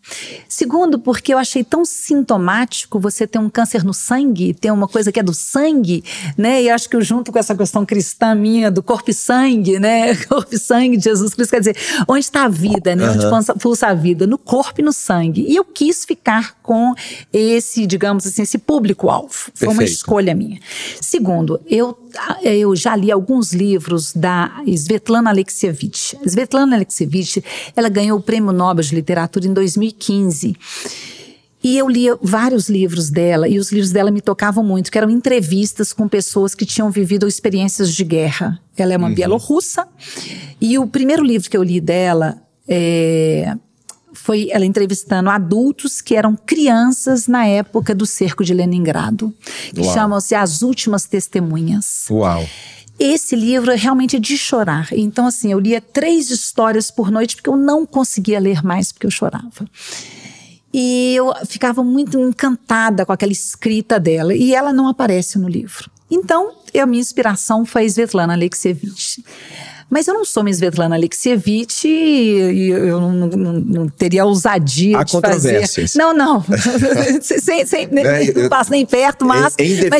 S2: Segundo, porque eu achei tão sintomático você ter um câncer no sangue, ter uma coisa que é do sangue, né? E acho que junto com essa questão cristã minha do corpo e sangue, né? Corpo e sangue de Jesus Cristo, quer dizer, onde está a vida, né? Onde pulsa a vida? No corpo e no sangue. E eu quis ficar com esse, digamos assim, esse público-alvo. Foi uma escolha minha. Segundo, eu já li alguns livros da Svetlana Alexievich. Svetlana Alexievich, ela ganhou o Prêmio Nobel de Literatura em 2015. E eu li vários livros dela, e os livros dela me tocavam muito, que eram entrevistas com pessoas que tinham vivido experiências de guerra. Ela é uma bielorrussa, e o primeiro livro que eu li dela foi ela entrevistando adultos que eram crianças na época do cerco de Leningrado, que chamam-se As Últimas Testemunhas.
S1: Uau!
S2: Esse livro é realmente de chorar. Então, assim, eu lia 3 histórias por noite, porque eu não conseguia ler mais, porque eu chorava. E eu ficava muito encantada com aquela escrita dela, e ela não aparece no livro. Então, a minha inspiração foi a Svetlana Alexievich. Mas eu não sou uma Svetlana Alexievich e eu não teria a ousadia de fazer. Não. Não passo nem perto, mas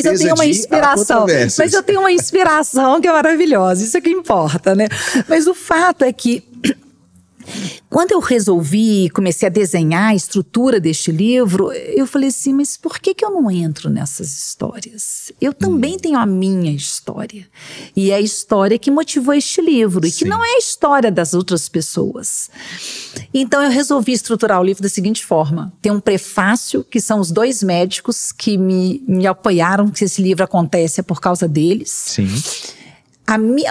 S2: eu tenho uma inspiração. Mas eu tenho uma inspiração que é maravilhosa, isso é que importa, né? Mas o fato é que quando eu resolvi, comecei a desenhar a estrutura deste livro, eu falei assim, mas por que eu não entro nessas histórias? Eu também tenho a minha história. E é a história que motivou este livro, e que não é a história das outras pessoas. Então eu resolvi estruturar o livro da seguinte forma. Tem um prefácio, que são os 2 médicos que me apoiaram, que esse livro acontece por causa deles.
S1: Sim.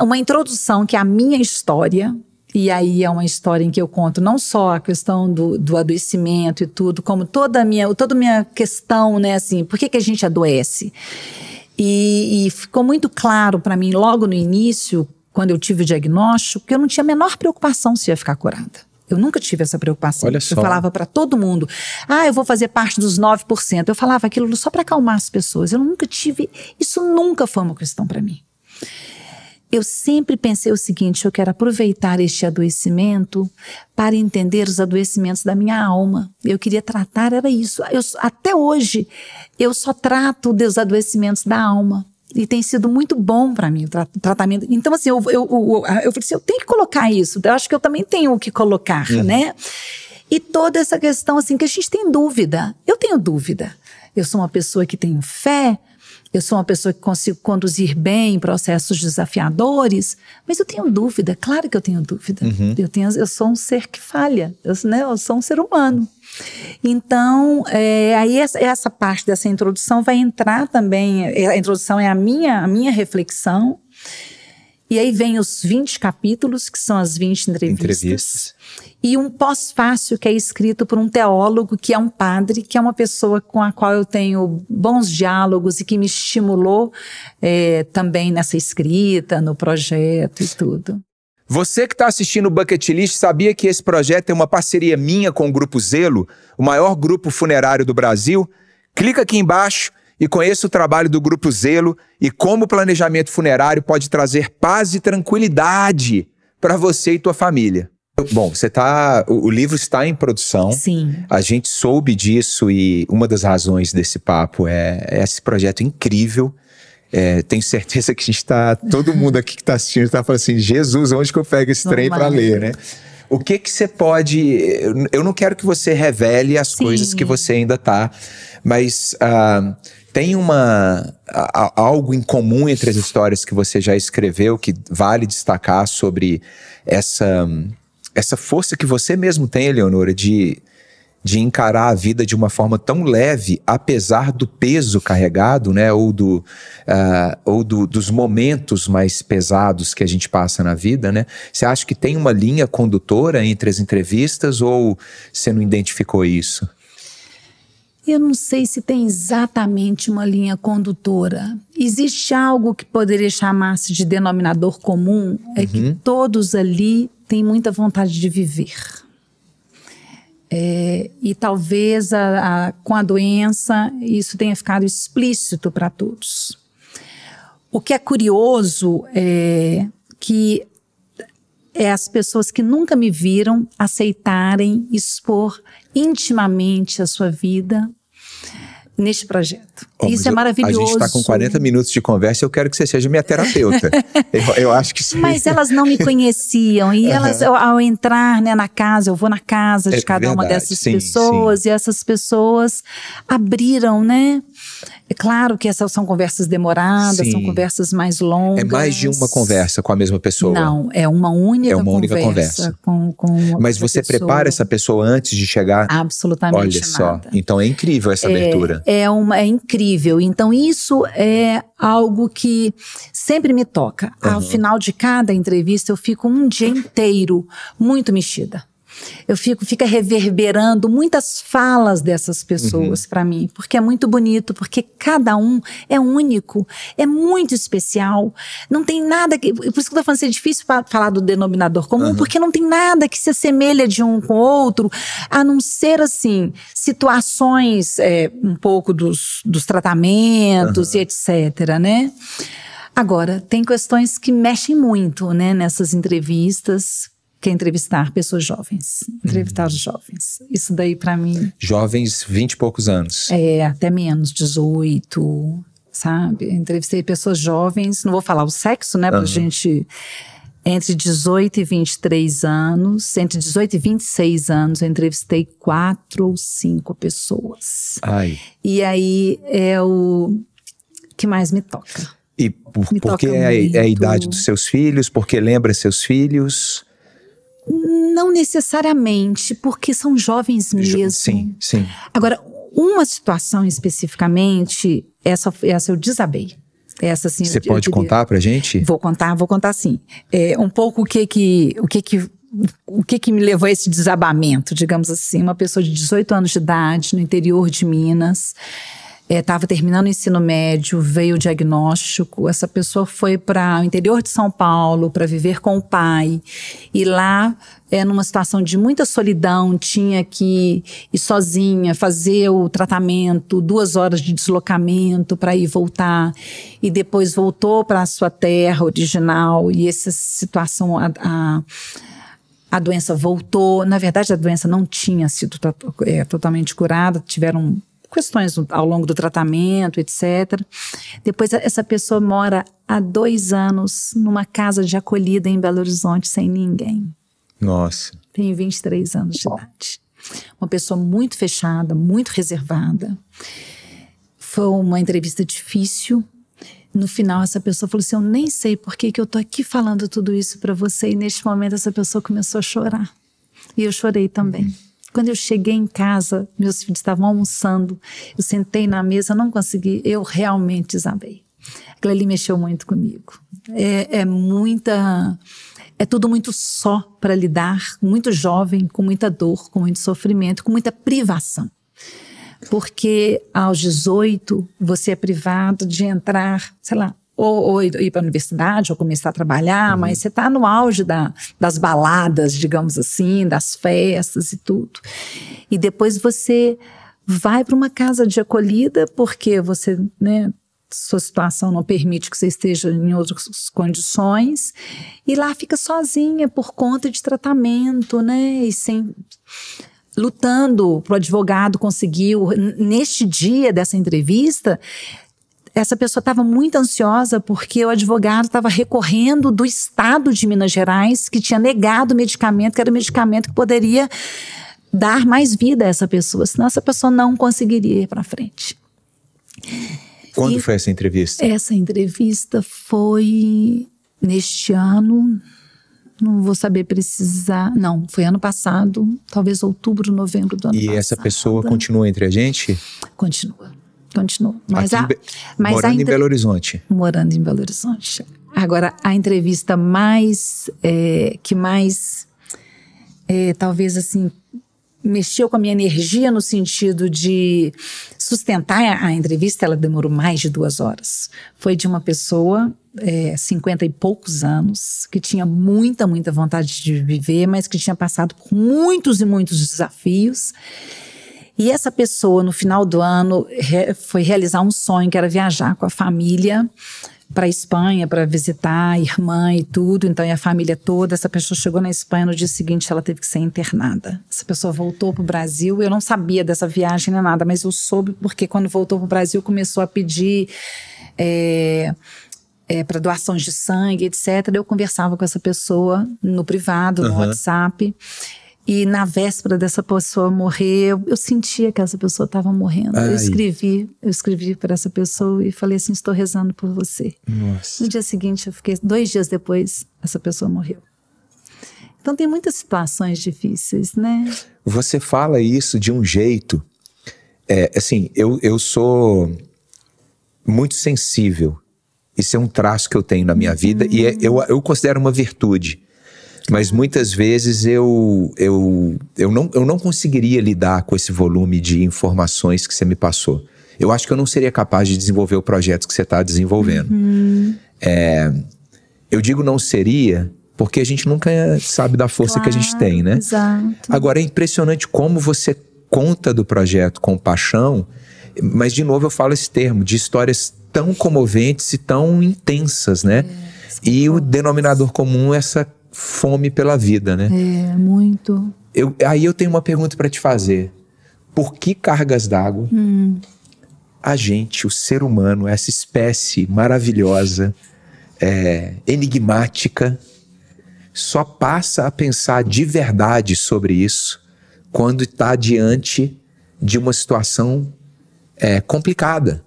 S2: Uma introdução, que é a minha história. E aí é uma história em que eu conto não só a questão do adoecimento e tudo, como toda a minha questão, né, assim, por que a gente adoece? E ficou muito claro para mim logo no início, quando eu tive o diagnóstico, que eu não tinha a menor preocupação se ia ficar curada. Eu nunca tive essa preocupação.
S1: Olha só.
S2: Eu falava para todo mundo, eu vou fazer parte dos 9%. Eu falava aquilo só para acalmar as pessoas. Eu nunca tive, isso nunca foi uma questão para mim. Eu sempre pensei o seguinte, eu quero aproveitar este adoecimento para entender os adoecimentos da minha alma. Eu queria tratar, era isso. Até hoje, eu só trato dos adoecimentos da alma. E tem sido muito bom para mim o tratamento. Então, assim, eu falei assim, eu tenho que colocar isso. Eu acho que eu também tenho que colocar, né? E toda essa questão, assim, que a gente tem dúvida. Eu tenho dúvida. Eu sou uma pessoa que tenho fé. Eu sou uma pessoa que consigo conduzir bem processos desafiadores, mas eu tenho dúvida, claro que eu tenho dúvida. Eu sou um ser que falha, eu sou um ser humano. Então, aí essa parte dessa introdução vai entrar também, a introdução é a minha reflexão, e aí vem os 20 capítulos, que são as 20 entrevistas. E um pós-fácio que é escrito por um teólogo, que é um padre, que é uma pessoa com a qual eu tenho bons diálogos e que me estimulou também nessa escrita, no projeto e tudo.
S1: Você que está assistindo o Bucket List sabia que esse projeto é uma parceria minha com o Grupo Zelo, o maior grupo funerário do Brasil? Clica aqui embaixo e conheça o trabalho do Grupo Zelo e como o planejamento funerário pode trazer paz e tranquilidade para você e tua família. Bom, o livro está em produção.
S2: Sim.
S1: A gente soube disso e uma das razões desse papo é esse projeto incrível. Tenho certeza que todo mundo aqui que está assistindo está falando assim, Jesus, onde que eu pego esse trem para ler, né? O que você pode... Eu não quero que você revele as coisas que você ainda está, mas tem algo em comum entre as histórias que você já escreveu que vale destacar sobre essa força que você mesmo tem, Eleonora, de encarar a vida de uma forma tão leve, apesar do peso carregado, né? Ou dos momentos mais pesados que a gente passa na vida, né? Você acha que tem uma linha condutora entre as entrevistas ou você não identificou isso?
S2: Eu não sei se tem exatamente uma linha condutora. Existe algo que poderia chamar-se de denominador comum, é que todos ali têm muita vontade de viver. E talvez com a doença isso tenha ficado explícito para todos. O que é curioso é que é as pessoas que nunca me viram aceitarem expor intimamente a sua vida neste projeto. Isso é maravilhoso.
S1: A gente está com 40 minutos de conversa, eu quero que você seja minha terapeuta. eu acho que sim.
S2: Mas elas não me conheciam, e elas, ao entrar, né, na casa, eu vou na casa de cada uma dessas pessoas, e essas pessoas abriram, né? É claro que essas são conversas demoradas, são conversas mais longas.
S1: É mais de uma conversa com a mesma pessoa?
S2: Não, é uma única conversa.
S1: Mas você prepara essa pessoa antes de chegar?
S2: Absolutamente
S1: nada. Olha só, então é incrível essa abertura.
S2: É incrível. Então isso é algo que sempre me toca. Ao final de cada entrevista eu fico um dia inteiro muito mexida. Fica reverberando muitas falas dessas pessoas para mim, porque é muito bonito, porque cada um é único, é muito especial, não tem nada que, por isso que eu tô falando, é difícil falar do denominador comum, porque não tem nada que se assemelha de um com o outro, a não ser assim, situações um pouco dos tratamentos e etc, né? Agora, tem questões que mexem muito, né, nessas entrevistas, que é entrevistar pessoas jovens, entrevistar os jovens. Isso daí para mim...
S1: Jovens, 20 e poucos anos.
S2: Até menos, 18, sabe? Entrevistei pessoas jovens, não vou falar o sexo, né, pra gente... Entre 18 e 23 anos, entre 18 e 26 anos, eu entrevistei 4 ou 5 pessoas.
S1: Ai.
S2: E aí é o que mais me toca.
S1: E porque é a idade dos seus filhos? Porque lembra seus filhos?
S2: Não necessariamente, porque são jovens mesmo.
S1: Sim.
S2: Agora, uma situação especificamente, essa eu desabei. Essa, assim,
S1: você pode contar pra gente?
S2: Vou contar sim. Um pouco o que me levou a esse desabamento, digamos assim. Uma pessoa de 18 anos de idade, no interior de Minas, estava terminando o ensino médio, veio o diagnóstico, essa pessoa foi para o interior de São Paulo para viver com o pai, e lá, numa situação de muita solidão, tinha que ir sozinha, fazer o tratamento, 2 horas de deslocamento para ir e voltar, e depois voltou para a sua terra original, e essa situação, a doença voltou. Na verdade, a doença não tinha sido totalmente curada, tiveram questões ao longo do tratamento, etc. Depois essa pessoa mora há 2 anos numa casa de acolhida em Belo Horizonte sem ninguém.
S1: Nossa.
S2: Tem 23 anos de idade. Uma pessoa muito fechada, muito reservada. Foi uma entrevista difícil. No final essa pessoa falou assim, eu nem sei por que eu tô aqui falando tudo isso para você, e neste momento essa pessoa começou a chorar. E eu chorei também. Quando eu cheguei em casa, meus filhos estavam almoçando, eu sentei na mesa, não consegui, eu realmente desabei. Aquilo ali mexeu muito comigo. É tudo muito só para lidar, muito jovem, com muita dor, com muito sofrimento, com muita privação. Porque aos 18, você é privado de entrar, sei lá, ou ir para a universidade, ou começar a trabalhar, mas você está no auge das baladas, digamos assim, das festas e tudo. E depois você vai para uma casa de acolhida, porque você, né, sua situação não permite que você esteja em outras condições, e lá fica sozinha por conta de tratamento, né, e lutando para o advogado conseguiu. Neste dia dessa entrevista, essa pessoa estava muito ansiosa porque o advogado estava recorrendo do estado de Minas Gerais, que tinha negado o medicamento, que era o medicamento que poderia dar mais vida a essa pessoa, senão essa pessoa não conseguiria ir para frente.
S1: Quando foi essa entrevista?
S2: Essa entrevista foi neste ano, não vou saber precisar, não, foi ano passado, talvez outubro, novembro do ano passado.
S1: E essa pessoa continua entre a gente?
S2: Continua.
S1: Morando em Belo Horizonte.
S2: Morando em Belo Horizonte. Agora, a entrevista que mais, talvez assim, mexeu com a minha energia no sentido de sustentar a entrevista, ela demorou mais de 2 horas. Foi de uma pessoa, 50 e poucos anos, que tinha muita vontade de viver, mas que tinha passado por muitos e muitos desafios. E essa pessoa, no final do ano, foi realizar um sonho, que era viajar com a família para a Espanha para visitar a irmã e tudo, então e a família toda. Essa pessoa chegou na Espanha, no dia seguinte ela teve que ser internada. Essa pessoa voltou para o Brasil, eu não sabia dessa viagem nem nada, mas eu soube porque quando voltou para o Brasil começou a pedir para doações de sangue, etc. Eu conversava com essa pessoa no privado, no WhatsApp. E na véspera dessa pessoa morrer, eu sentia que essa pessoa estava morrendo. Eu escrevi para essa pessoa e falei assim, estou rezando por você.
S1: Nossa.
S2: No dia seguinte, 2 dias depois, essa pessoa morreu. Então tem muitas situações difíceis, né?
S1: Você fala isso de um jeito... assim, eu sou muito sensível. Isso é um traço que eu tenho na minha vida e eu considero uma virtude. Mas muitas vezes eu não conseguiria lidar com esse volume de informações que você me passou. Eu acho que eu não seria capaz de desenvolver o projeto que você está desenvolvendo. Eu digo não seria porque a gente nunca sabe da força que a gente tem, né?
S2: Exato.
S1: Agora é impressionante como você conta do projeto com paixão, mas de novo eu falo esse termo, de histórias tão comoventes e tão intensas, né? E o denominador comum é essa fome pela vida, né?
S2: Muito.
S1: Aí eu tenho uma pergunta para te fazer. Por que cargas d'água a gente, o ser humano, essa espécie maravilhosa, enigmática, só passa a pensar de verdade sobre isso quando está diante de uma situação complicada,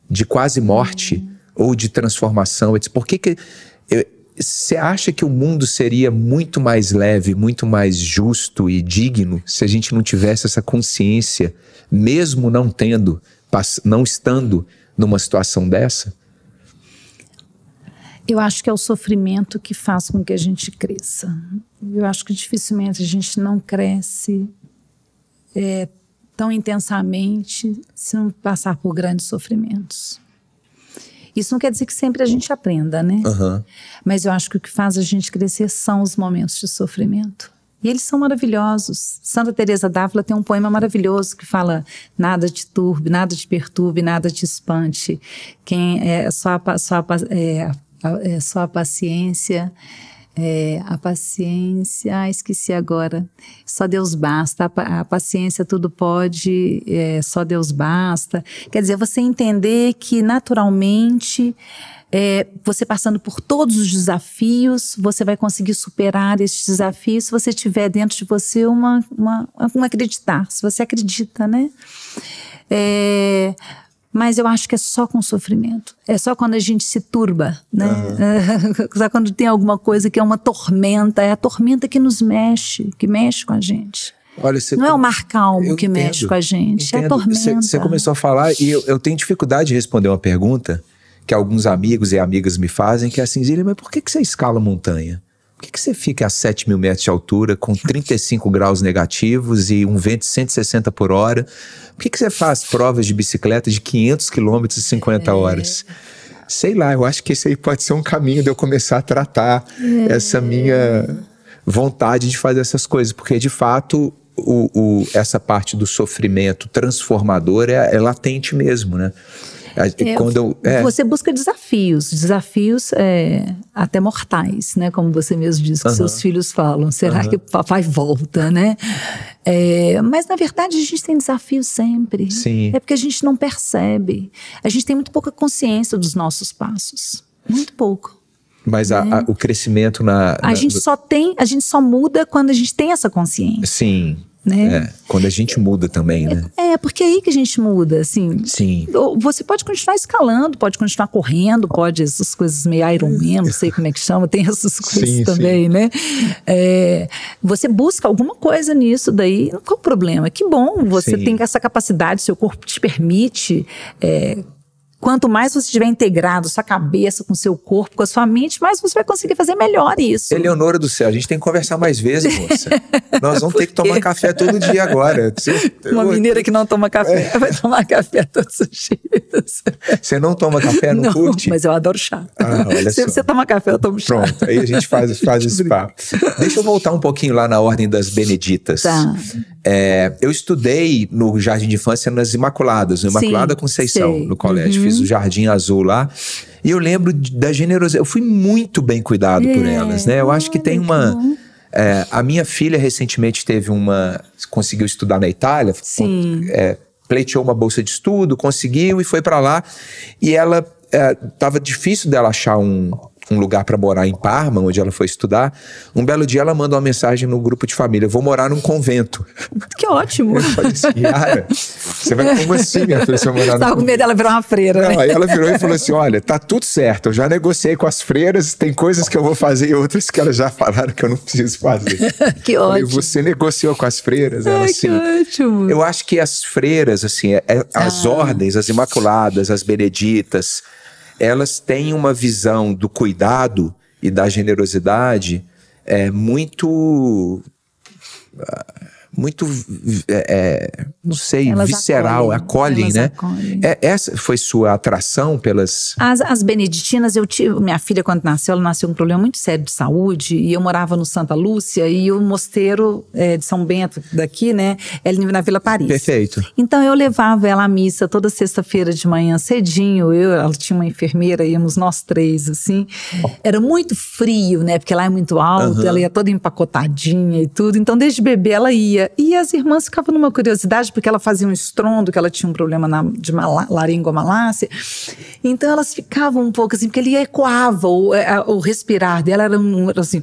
S1: de quase morte ou de transformação? Por que você acha que o mundo seria muito mais leve, muito mais justo e digno se a gente não tivesse essa consciência, mesmo não estando numa situação dessa?
S2: Eu acho que é o sofrimento que faz com que a gente cresça. Eu acho que dificilmente a gente não cresce tão intensamente se não passar por grandes sofrimentos. Isso não quer dizer que sempre a gente aprenda, né? Mas eu acho que o que faz a gente crescer são os momentos de sofrimento. E eles são maravilhosos. Santa Teresa d'Ávila tem um poema maravilhoso que fala: nada te turbe, nada te perturbe, nada te espante. Só a paciência... a paciência, esqueci agora, só Deus basta, a paciência tudo pode, só Deus basta. Quer dizer, você entender que naturalmente, você passando por todos os desafios, você vai conseguir superar esses desafios se você tiver dentro de você um acreditar, se você acredita, né? Mas eu acho que é só com sofrimento. É só quando a gente se turba, né? Só quando tem alguma coisa que é uma tormenta. É a tormenta que nos mexe, que mexe com a gente.
S1: Olha,
S2: não é o mar calmo que mexe com a gente, é a tormenta. Você
S1: começou a falar e eu tenho dificuldade de responder uma pergunta que alguns amigos e amigas me fazem, que é assim: Zília, mas por que você escala montanha? Por que você fica a 7.000 metros de altura com 35 graus negativos e um vento de 160 por hora? Por que você faz provas de bicicleta de 500 quilômetros e 50 horas? Sei lá, eu acho que esse aí pode ser um caminho de eu começar a tratar essa minha vontade de fazer essas coisas, porque de fato essa parte do sofrimento transformador é latente mesmo, né?
S2: Você busca desafios até mortais, né? Como você mesmo disse, que seus filhos falam. Será que o papai volta, né? Mas na verdade a gente tem desafios sempre.
S1: Sim.
S2: É porque a gente não percebe. A gente tem muito pouca consciência dos nossos passos. Muito pouco.
S1: Mas o crescimento
S2: a gente só muda quando a gente tem essa consciência.
S1: Sim.
S2: Né?
S1: Quando a gente muda também, né?
S2: Porque é aí que a gente muda, assim.
S1: Sim.
S2: Você pode continuar escalando, pode continuar correndo, pode essas coisas meio Ironman, não sei como é que chama, tem essas coisas também, né? Você busca alguma coisa nisso daí, qual o problema? Que bom, você tem essa capacidade, seu corpo te permite... Quanto mais você estiver integrado, sua cabeça com seu corpo, com a sua mente, mais você vai conseguir fazer melhor isso.
S1: Eleonora do céu, a gente tem que conversar mais vezes, moça. Nós vamos ter que tomar café todo dia agora.
S2: Uma mineira que não toma café vai tomar café todos os dias.
S1: Você não toma café, não curte?
S2: Mas eu adoro chá.
S1: Olha
S2: Se você toma café, eu tomo chá.
S1: Pronto, aí a gente faz esse papo. Deixa eu voltar um pouquinho lá na ordem das beneditas.
S2: Tá.
S1: Eu estudei no Jardim de Infância nas Imaculadas, no Imaculada Conceição, no colégio. Fiz o Jardim Azul lá. E eu lembro da generosidade. Eu fui muito bem cuidado por elas, né? Eu acho que tem uma... a minha filha recentemente conseguiu estudar na Itália. Pleiteou uma bolsa de estudo, conseguiu e foi para lá. E ela... tava difícil dela achar um lugar para morar em Parma, onde ela foi estudar. Um belo dia ela manda uma mensagem no grupo de família: eu vou morar num convento.
S2: Que ótimo!
S1: Eu falei assim: Yara, você vai como assim, minha filha?
S2: Você tava com medo dela virar uma freira,
S1: Não,
S2: né?
S1: aí ela virou e falou assim: olha, tá tudo certo, eu já negociei com as freiras, tem coisas que eu vou fazer e outras que elas já falaram que eu não preciso fazer.
S2: Que ótimo!
S1: Falei, você negociou com as freiras? Ela, assim,
S2: que ótimo!
S1: Eu acho que as freiras, assim, as ordens, as Imaculadas, as Beneditas, elas têm uma visão do cuidado e da generosidade muito, não sei,
S2: elas
S1: visceral, acolhem, né?
S2: Acolhem.
S1: Essa foi sua atração pelas...
S2: As beneditinas, minha filha quando nasceu, ela nasceu com um problema muito sério de saúde, e eu morava no Santa Lúcia, e o mosteiro de São Bento daqui, né, é na Vila Paris.
S1: Perfeito.
S2: Então eu levava ela à missa toda sexta-feira de manhã cedinho, ela tinha uma enfermeira, íamos nós três, assim. Era muito frio, né, porque lá é muito alto, ela ia toda empacotadinha e tudo, então desde bebê ela ia. E as irmãs ficavam numa curiosidade, porque ela fazia um estrondo, que ela tinha um problema de laringomalácia. Então elas ficavam um pouco assim, porque ele ecoava, o respirar dela era assim,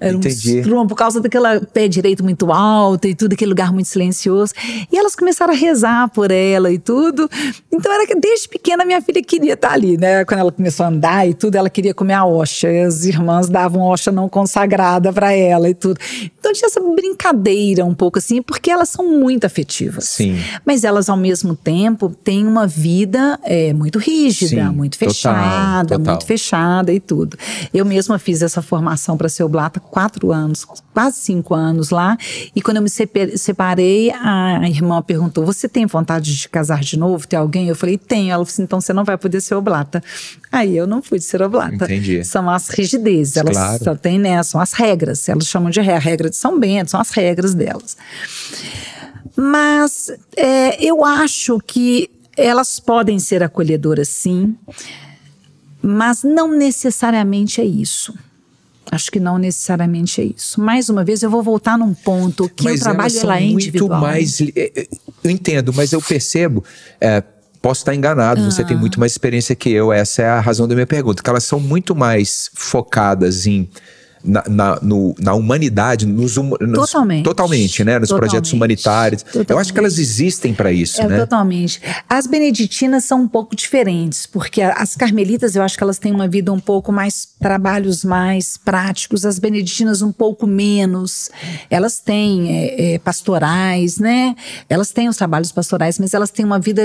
S2: era
S1: Entendi.
S2: um estrondo, por causa daquela pé direito muito alto e tudo, aquele lugar muito silencioso. E elas começaram a rezar por ela e tudo. Então era que desde pequena minha filha queria estar ali, né? Quando ela começou a andar e tudo, ela queria comer a hóstia. E as irmãs davam hóstia não consagrada para ela e tudo. Então tinha essa brincadeira um pouco assim, porque elas são muito afetivas.
S1: Sim.
S2: Mas elas, ao mesmo tempo, têm uma vida muito rígida,
S1: Sim,
S2: muito fechada,
S1: total.
S2: muito fechada e tudo. Eu mesma fiz essa formação para ser oblata 4 anos, quase 5 anos lá, e quando eu me separei, a irmã perguntou: você tem vontade de casar de novo, ter alguém? Eu falei: tenho. Ela falou assim: então você não vai poder ser oblata. Aí eu não fui de ser oblata.
S1: Entendi.
S2: São as rigidezes, elas
S1: Claro.
S2: só têm, né, são as regras, elas chamam de regra de São Bento, são as regras delas. Mas eu acho que elas podem ser acolhedoras, sim, mas não necessariamente é isso. Acho que não necessariamente é isso. Mais uma vez, eu vou voltar num ponto que o trabalho ela é individual.
S1: Mais, eu entendo, mas eu percebo... posso estar enganado, você tem muito mais experiência que eu. Essa é a razão da minha pergunta, que elas são muito mais focadas na humanidade, totalmente, né? Nos projetos humanitários.
S2: Totalmente.
S1: Eu acho que elas existem para isso, né?
S2: Totalmente. As beneditinas são um pouco diferentes, porque as carmelitas, eu acho que elas têm uma vida um pouco mais, trabalhos mais práticos, as beneditinas um pouco menos. Elas têm pastorais, né? Elas têm os trabalhos pastorais, mas elas têm uma vida,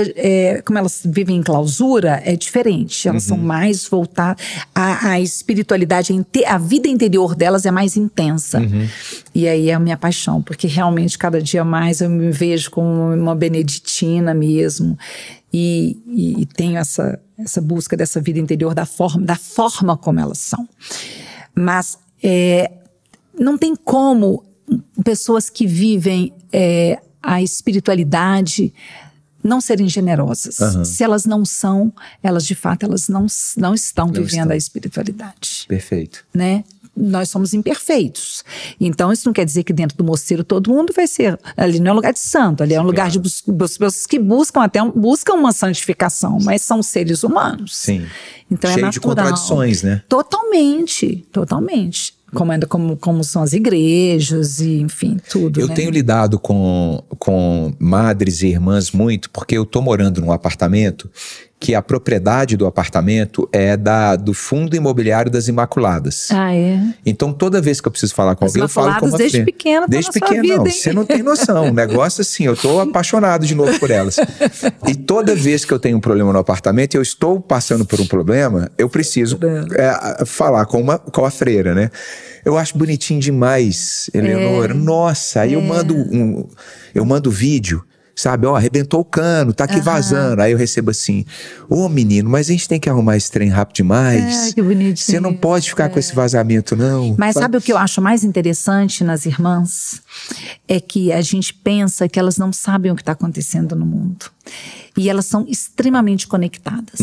S2: como elas vivem em clausura, é diferente. Elas são mais voltadas à espiritualidade, a vida interior delas é mais intensa. E aí é a minha paixão, porque realmente cada dia mais eu me vejo como uma beneditina mesmo, e tenho essa busca dessa vida interior da forma como elas são. Mas não tem como pessoas que vivem a espiritualidade não serem generosas. Se elas não são, elas de fato elas não estão vivendo a espiritualidade.
S1: Perfeito.
S2: Né? Nós somos imperfeitos. Então, isso não quer dizer que dentro do mosteiro todo mundo vai ser... Ali não é um lugar de santo, ali é um lugar de pessoas que buscam uma santificação, mas são seres humanos.
S1: Sim.
S2: Então,
S1: cheio
S2: é natural.
S1: de contradições, né?
S2: Totalmente. Como são as igrejas e, enfim, tudo.
S1: Eu tenho lidado com madres e irmãs muito, porque eu tô morando num apartamento que a propriedade do apartamento é do Fundo Imobiliário das Imaculadas.
S2: Ah, é?
S1: Então, toda vez que eu preciso falar com alguém, eu falo com uma
S2: desde pequena,
S1: desde pequena, não.
S2: Vida,
S1: você não tem noção. Um negócio assim, eu tô apaixonado de novo por elas. E toda vez que eu tenho um problema no apartamento, eu estou passando por um problema, eu preciso falar com a freira, né? Eu acho bonitinho demais, Eleonora. Nossa, aí eu mando vídeo sabe? Ó, arrebentou o cano, tá aqui vazando. Aí eu recebo assim, ô menino, mas a gente tem que arrumar esse trem rápido demais.
S2: Que bonitinho.
S1: Você não pode ficar com esse vazamento, não.
S2: Mas sabe o que eu acho mais interessante nas irmãs? É que a gente pensa que elas não sabem o que está acontecendo no mundo. E elas são extremamente conectadas.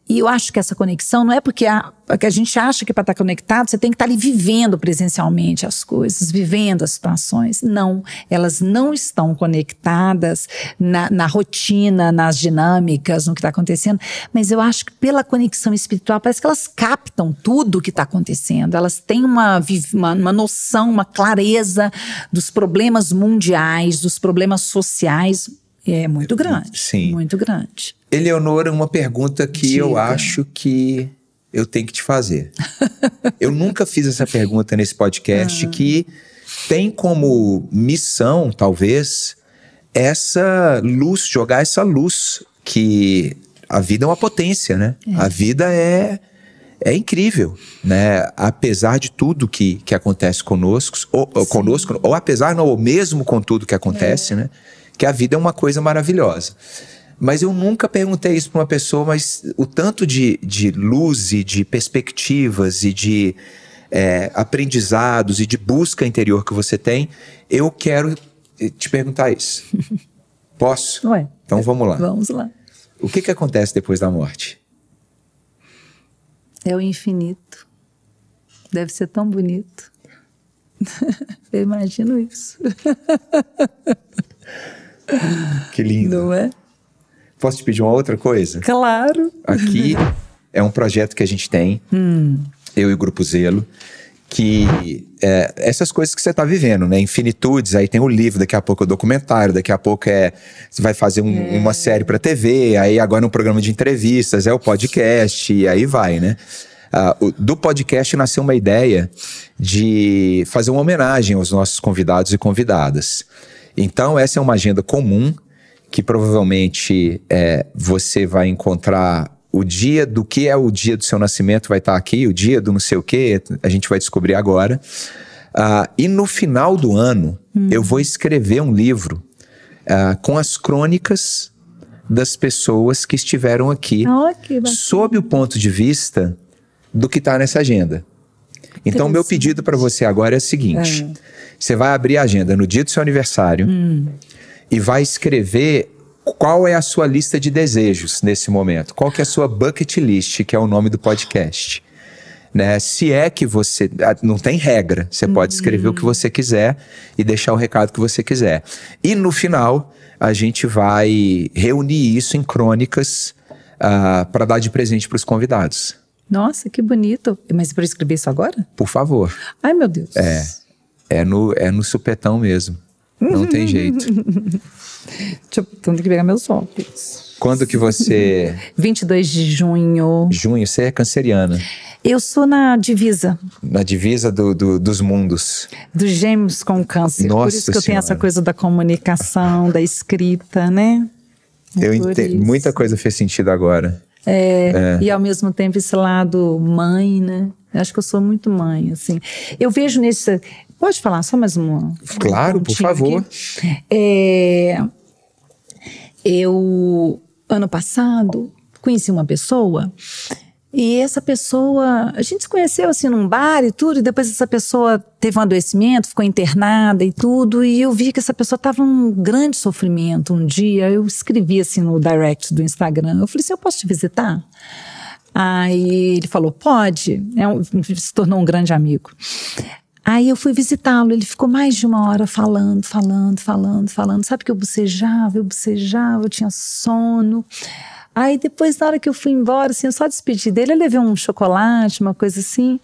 S2: E eu acho que essa conexão não é porque a gente acha que para estar conectado você tem que estar ali vivendo presencialmente as coisas, vivendo as situações. Não, elas não estão conectadas na rotina, nas dinâmicas, no que está acontecendo. Mas eu acho que pela conexão espiritual parece que elas captam tudo o que está acontecendo. Elas têm uma noção, uma clareza dos problemas mundiais, dos problemas sociais. É muito grande.
S1: Sim.
S2: Muito grande.
S1: Eleonora, uma pergunta que
S2: Diga.
S1: eu acho que eu tenho que te fazer. Eu nunca fiz essa pergunta nesse podcast, que tem como missão, talvez, essa luz, jogar essa luz, que a vida é uma potência, né? A vida é incrível, né? Apesar de tudo que acontece conosco, ou apesar não, ou mesmo com tudo que acontece, né? Que a vida é uma coisa maravilhosa. Mas eu nunca perguntei isso para uma pessoa, mas o tanto de luz e de perspectivas e de aprendizados e de busca interior que você tem, eu quero te perguntar isso. Posso?
S2: Ué,
S1: então vamos lá.
S2: Vamos lá.
S1: O que acontece depois da morte?
S2: É o infinito. Deve ser tão bonito. Eu imagino isso.
S1: Que lindo.
S2: Não é?
S1: Posso te pedir uma outra coisa?
S2: Claro.
S1: Aqui é um projeto que a gente tem, eu e o Grupo Zelo, que essas coisas que você está vivendo, né? Infinitudes, aí tem o livro, daqui a pouco é o documentário, daqui a pouco você vai fazer uma série para TV, aí agora um programa de entrevistas, é o podcast, e aí vai, né? Do podcast nasceu uma ideia de fazer uma homenagem aos nossos convidados e convidadas. Então essa é uma agenda comum, que provavelmente você vai encontrar o dia do que é o dia do seu nascimento, vai estar aqui, o dia do não sei o que, a gente vai descobrir agora. E no final do ano, eu vou escrever um livro com as crônicas das pessoas que estiveram aqui, sob o ponto de vista do que está nessa agenda. Então, meu pedido para você agora é o seguinte, você vai abrir a agenda no dia do seu aniversário, e vai escrever qual é a sua lista de desejos nesse momento. Qual que é a sua bucket list, que é o nome do podcast. Né? Se é que você... Não tem regra. Você pode escrever o que você quiser e deixar o recado que você quiser. E no final, a gente vai reunir isso em crônicas para dar de presente para os convidados.
S2: Nossa, que bonito. Mas para escrever isso agora?
S1: Por favor.
S2: Ai, meu Deus.
S1: É no supetão mesmo. Não tem jeito.
S2: Então tem que pegar meus óculos.
S1: Quando que você...
S2: 22 de junho.
S1: Junho, você é canceriana.
S2: Eu sou na divisa.
S1: Na divisa dos mundos.
S2: Dos Gêmeos com Câncer.
S1: Nossa
S2: Por isso que eu tenho
S1: Senhora.
S2: essa coisa da comunicação, da escrita, né?
S1: Eu entendo. Muita coisa fez sentido agora.
S2: E ao mesmo tempo esse lado mãe, né? Eu acho que eu sou muito mãe, assim. Eu vejo nesse... Pode falar só mais uma?
S1: Claro, por favor.
S2: Eu, ano passado, conheci uma pessoa e essa pessoa, a gente se conheceu assim num bar e tudo, e depois essa pessoa teve um adoecimento, ficou internada e tudo, e eu vi que essa pessoa estava num grande sofrimento. Um dia eu escrevi assim no direct do Instagram, eu falei assim, eu posso te visitar? Aí ele falou, pode, se tornou um grande amigo. Aí eu fui visitá-lo, ele ficou mais de uma hora falando. Sabe que eu bocejava, eu tinha sono. Aí depois, na hora que eu fui embora, assim, eu só despedi dele, eu levei um chocolate, uma coisa assim.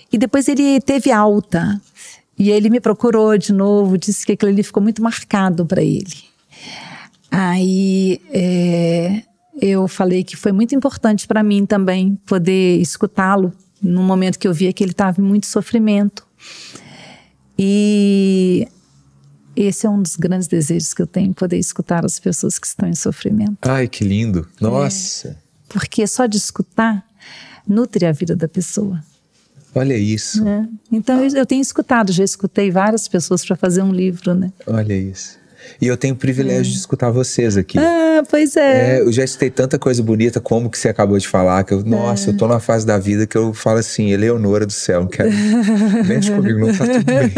S2: E depois ele teve alta. E ele me procurou de novo, disse que aquilo ali ficou muito marcado para ele. Aí eu falei que foi muito importante para mim também poder escutá-lo no momento que eu via que ele estava em muito sofrimento. E esse é um dos grandes desejos que eu tenho, poder escutar as pessoas que estão em sofrimento.
S1: Ai, que lindo. Nossa.
S2: Porque só de escutar nutre a vida da pessoa.
S1: Olha isso.
S2: Então eu tenho escutado, já escutei várias pessoas para fazer um livro, né?
S1: Olha isso. E eu tenho o privilégio de escutar vocês aqui.
S2: Ah, pois é.
S1: Eu já escutei tanta coisa bonita como que você acabou de falar, que nossa, eu tô numa fase da vida que eu falo assim, Eleonora do céu, não quero, mexe comigo, não, tá tudo bem.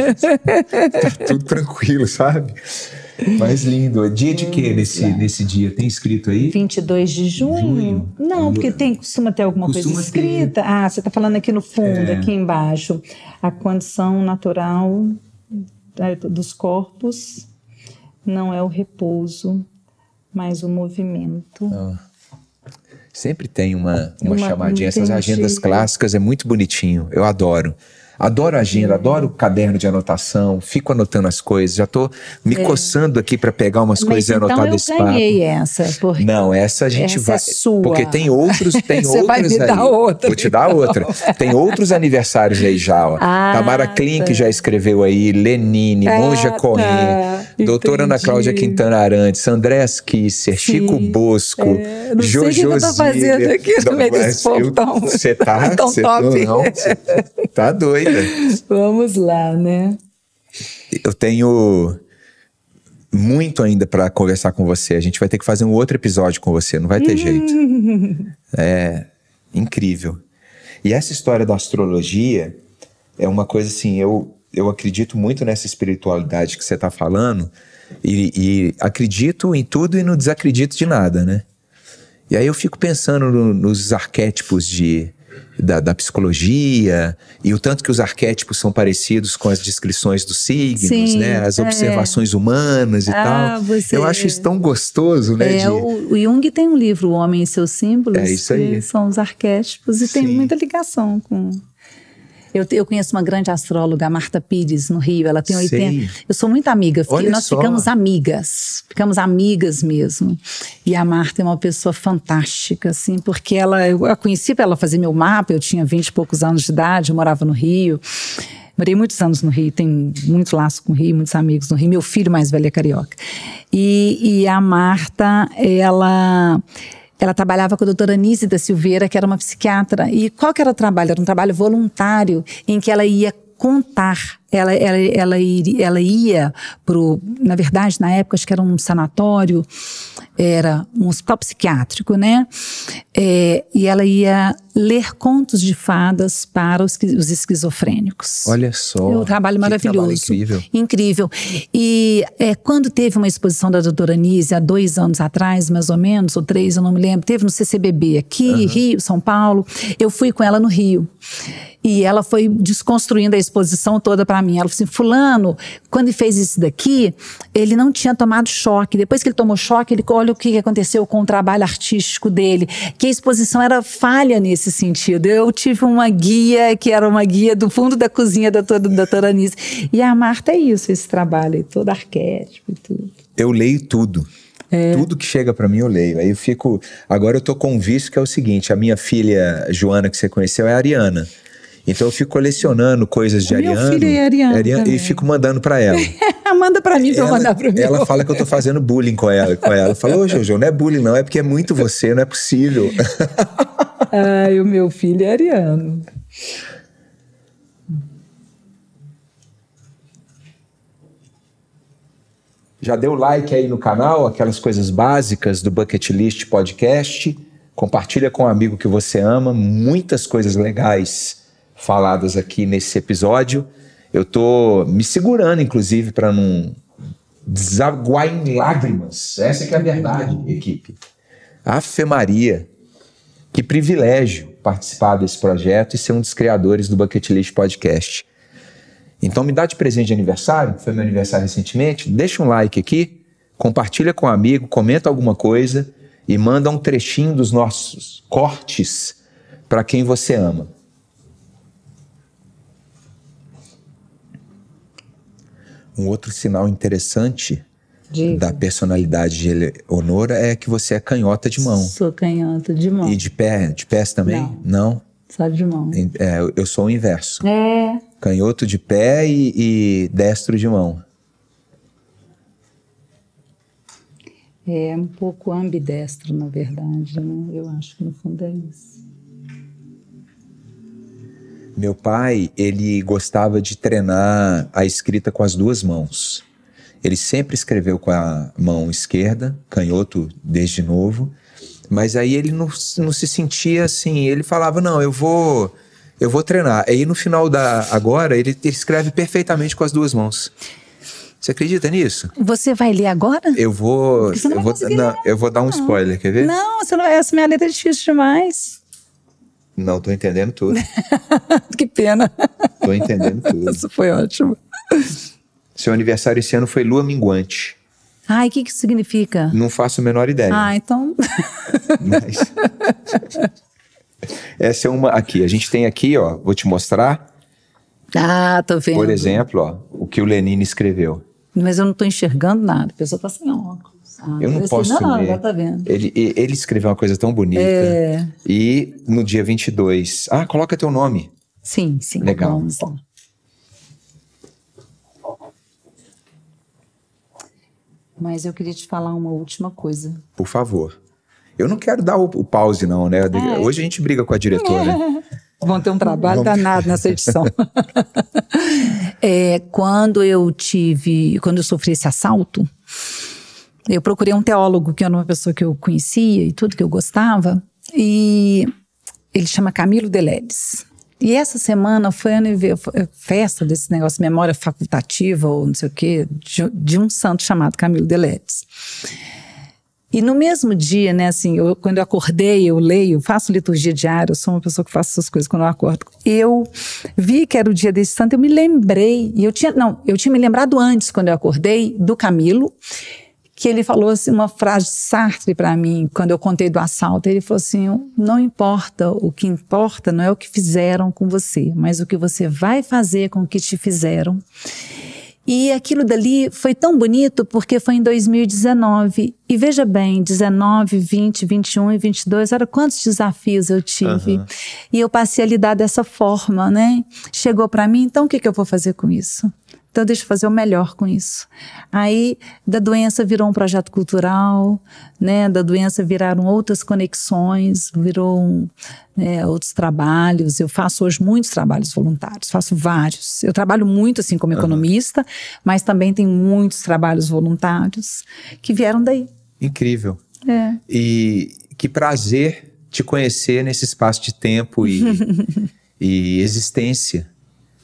S1: Tá tudo tranquilo, sabe? Mas lindo. Dia de quê nesse dia? Tem escrito aí?
S2: 22 de junho? Não, porque costuma ter alguma coisa escrita. Ah, você está falando aqui no fundo, aqui embaixo. A condição natural dos corpos não é o repouso, mas o movimento.
S1: Sempre tem uma chamadinha. Essas agendas clássicas é muito bonitinho. Eu adoro. Adoro a agenda, adoro o caderno de anotação, fico anotando as coisas, já tô me coçando aqui para pegar umas coisas e anotar desse papo.
S2: Então eu ganhei essa. Porque
S1: não, essa a gente vai...
S2: é sua.
S1: Porque tem outros
S2: Você vai me dar outra.
S1: Vou te dar outra. Tem outros aniversários aí já, ó. Tamara Klink já escreveu aí, Lenine, Monja Corrêa, doutora Ana Cláudia Quintana Arantes, Andréas Kisser, Chico Bosco, Jojo Zília.
S2: Eu tô fazendo aqui no meio desse povo tão...
S1: Você tá...
S2: tão top.
S1: Você tá doido.
S2: Vamos lá, né?
S1: Eu tenho muito ainda para conversar com você. A gente vai ter que fazer um outro episódio com você, não vai ter jeito. É incrível. E essa história da astrologia é uma coisa assim, eu acredito muito nessa espiritualidade que você está falando e acredito em tudo e não desacredito de nada, né? E aí eu fico pensando nos arquétipos da psicologia e o tanto que os arquétipos são parecidos com as descrições dos signos, né? As observações humanas e tal. Eu acho isso tão gostoso, né?
S2: O Jung tem um livro, O Homem e Seus Símbolos,
S1: isso aí.
S2: Que são os arquétipos e tem muita ligação com... Eu conheço uma grande astróloga, a Marta Pires, no Rio. Ela tem 80. Eu sou muito amiga. Nós ficamos amigas mesmo. E a Marta é uma pessoa fantástica, assim, porque eu a conheci para ela fazer meu mapa. Eu tinha 20 e poucos anos de idade, eu morava no Rio. Morei muitos anos no Rio, tenho muito laço com o Rio, muitos amigos no Rio. Meu filho mais velho é carioca. E a Marta, ela trabalhava com a doutora Anísia da Silveira, que era uma psiquiatra. E qual que era o trabalho? Era um trabalho voluntário em que ela ia contar. Ela ia na verdade, na época, acho que era um sanatório, era um hospital psiquiátrico, né? E ela ia ler contos de fadas para os esquizofrênicos.
S1: Olha só.
S2: É um trabalho maravilhoso.
S1: Trabalho
S2: incrível. E quando teve uma exposição da doutora Anísia, há 2 anos atrás, mais ou menos, ou 3, eu não me lembro, teve no CCBB aqui, Rio, São Paulo, eu fui com ela no Rio. E ela foi desconstruindo a exposição toda para mim. Ela falou assim, fulano, quando ele fez isso daqui, ele não tinha tomado choque. Depois que ele tomou choque, olha o que aconteceu com o trabalho artístico dele. Que a exposição era falha nesse sentido. Eu tive uma guia, que era uma guia do fundo da cozinha da doutora Anísia. E a Marta é isso, esse trabalho, todo arquétipo e tudo.
S1: Eu leio tudo. Tudo que chega para mim eu leio. Aí eu fico... Agora eu tô com um vício que é o seguinte, a minha filha Joana, que você conheceu, é a Ariana. Então eu fico colecionando coisas de Ariano. Meu filho é Ariano e fico mandando para ela.
S2: Manda para mim, eu mandar para mim.
S1: Ela fala que eu tô fazendo bullying com ela. Ela falou, ô Jojo, não é bullying não, é porque é muito você, não é possível.
S2: Ai, o meu filho é ariano.
S1: Já deu like aí no canal, aquelas coisas básicas do Bucket List Podcast. Compartilha com um amigo que você ama, muitas coisas legais faladas aqui nesse episódio. Eu tô me segurando, inclusive, para não desaguar em lágrimas. Essa que é a verdade, equipe. Afe Maria, que privilégio participar desse projeto e ser um dos criadores do Bucket List Podcast. Então me dá de presente de aniversário, foi meu aniversário recentemente, deixa um like aqui, compartilha com um amigo, comenta alguma coisa e manda um trechinho dos nossos cortes para quem você ama. Um outro sinal interessante da personalidade de Eleonora é que você é canhota de mão.
S2: Sou canhota de mão.
S1: E de pés também? Não.
S2: Só de mão.
S1: Eu sou o inverso.
S2: Canhoto
S1: de pé e destro de mão.
S2: É um pouco ambidestro, na verdade, né? Eu acho que no fundo é isso.
S1: Meu pai, ele gostava de treinar a escrita com as 2 mãos. Ele sempre escreveu com a mão esquerda, canhoto desde novo, mas aí ele não se sentia assim, ele falava, não, eu vou treinar. Aí no final agora, ele escreve perfeitamente com as duas mãos. Você acredita nisso?
S2: Você vai ler agora?
S1: Eu vou dar um spoiler, quer ver?
S2: Não, você não vai, essa minha letra é difícil demais.
S1: Não, tô entendendo tudo.
S2: Que pena.
S1: Tô entendendo tudo.
S2: Isso foi ótimo.
S1: Seu aniversário esse ano foi lua minguante.
S2: Ai, o que isso significa?
S1: Não faço a menor ideia.
S2: Ah, então...
S1: Mas... Essa é uma aqui. A gente tem aqui, ó, vou te mostrar.
S2: Ah, tô vendo.
S1: Por exemplo, ó, o que o Lenin escreveu.
S2: Mas eu não tô enxergando nada. A pessoa tá sem óculos.
S1: Eu não posso ler.
S2: Não, tá vendo.
S1: Ele escreveu uma coisa tão bonita.
S2: É.
S1: E no dia 22... Ah, coloca teu nome.
S2: Sim.
S1: Legal.
S2: Vamos lá. Mas eu queria te falar uma última coisa.
S1: Por favor. Eu não quero dar o pause, não, né? Hoje a gente briga com a diretora.
S2: Vão ter um trabalho danado nessa edição. Quando eu sofri esse assalto, eu procurei um teólogo, que era uma pessoa que eu conhecia e tudo que eu gostava, e ele chama Camilo Deledes. E essa semana foi a festa desse negócio, memória facultativa, ou não sei o quê, de um santo chamado Camilo Deledes. E no mesmo dia, né, assim, quando eu acordei, eu leio, faço liturgia diária, eu sou uma pessoa que faço essas coisas quando eu acordo. Eu vi que era o dia desse santo, eu me lembrei, e eu tinha me lembrado antes, quando eu acordei, do Camilo, que ele falou assim, uma frase de Sartre para mim, quando eu contei do assalto. Ele falou assim, não importa, o que importa não é o que fizeram com você, mas o que você vai fazer com o que te fizeram. E aquilo dali foi tão bonito porque foi em 2019. E veja bem, 19, 20, 21 e 22, olha quantos desafios eu tive. Uhum. E eu passei a lidar dessa forma, né? Chegou para mim, então o que eu vou fazer com isso? Então deixa eu fazer o melhor com isso. Aí da doença virou um projeto cultural, né? Da doença viraram outras conexões, virou outros trabalhos. Eu faço hoje muitos trabalhos voluntários, faço vários. Eu trabalho muito assim como economista, mas também tenho muitos trabalhos voluntários que vieram daí. Incrível.
S1: E que prazer te conhecer nesse espaço de tempo e existência.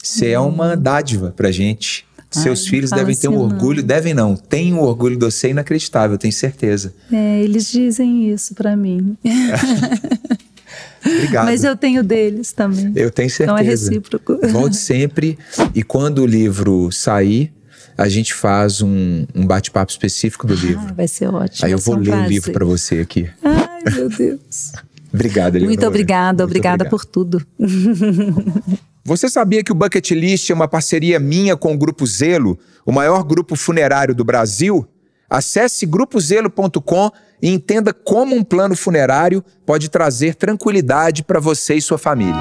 S1: Você é uma dádiva pra gente. Seus filhos devem ter um orgulho, têm um orgulho de você inacreditável, tenho certeza.
S2: Eles dizem isso pra mim.
S1: Obrigado.
S2: Mas eu tenho deles também.
S1: Eu tenho certeza.
S2: Então é recíproco.
S1: Volte sempre. E quando o livro sair, a gente faz um bate-papo específico do livro.
S2: Vai ser ótimo.
S1: Aí eu vou ler o livro pra você aqui.
S2: Ai, meu Deus.
S1: Obrigado, Eleonora.
S2: Muito obrigada por tudo.
S1: Você sabia que o Bucket List é uma parceria minha com o Grupo Zelo, o maior grupo funerário do Brasil? Acesse grupozelo.com e entenda como um plano funerário pode trazer tranquilidade para você e sua família.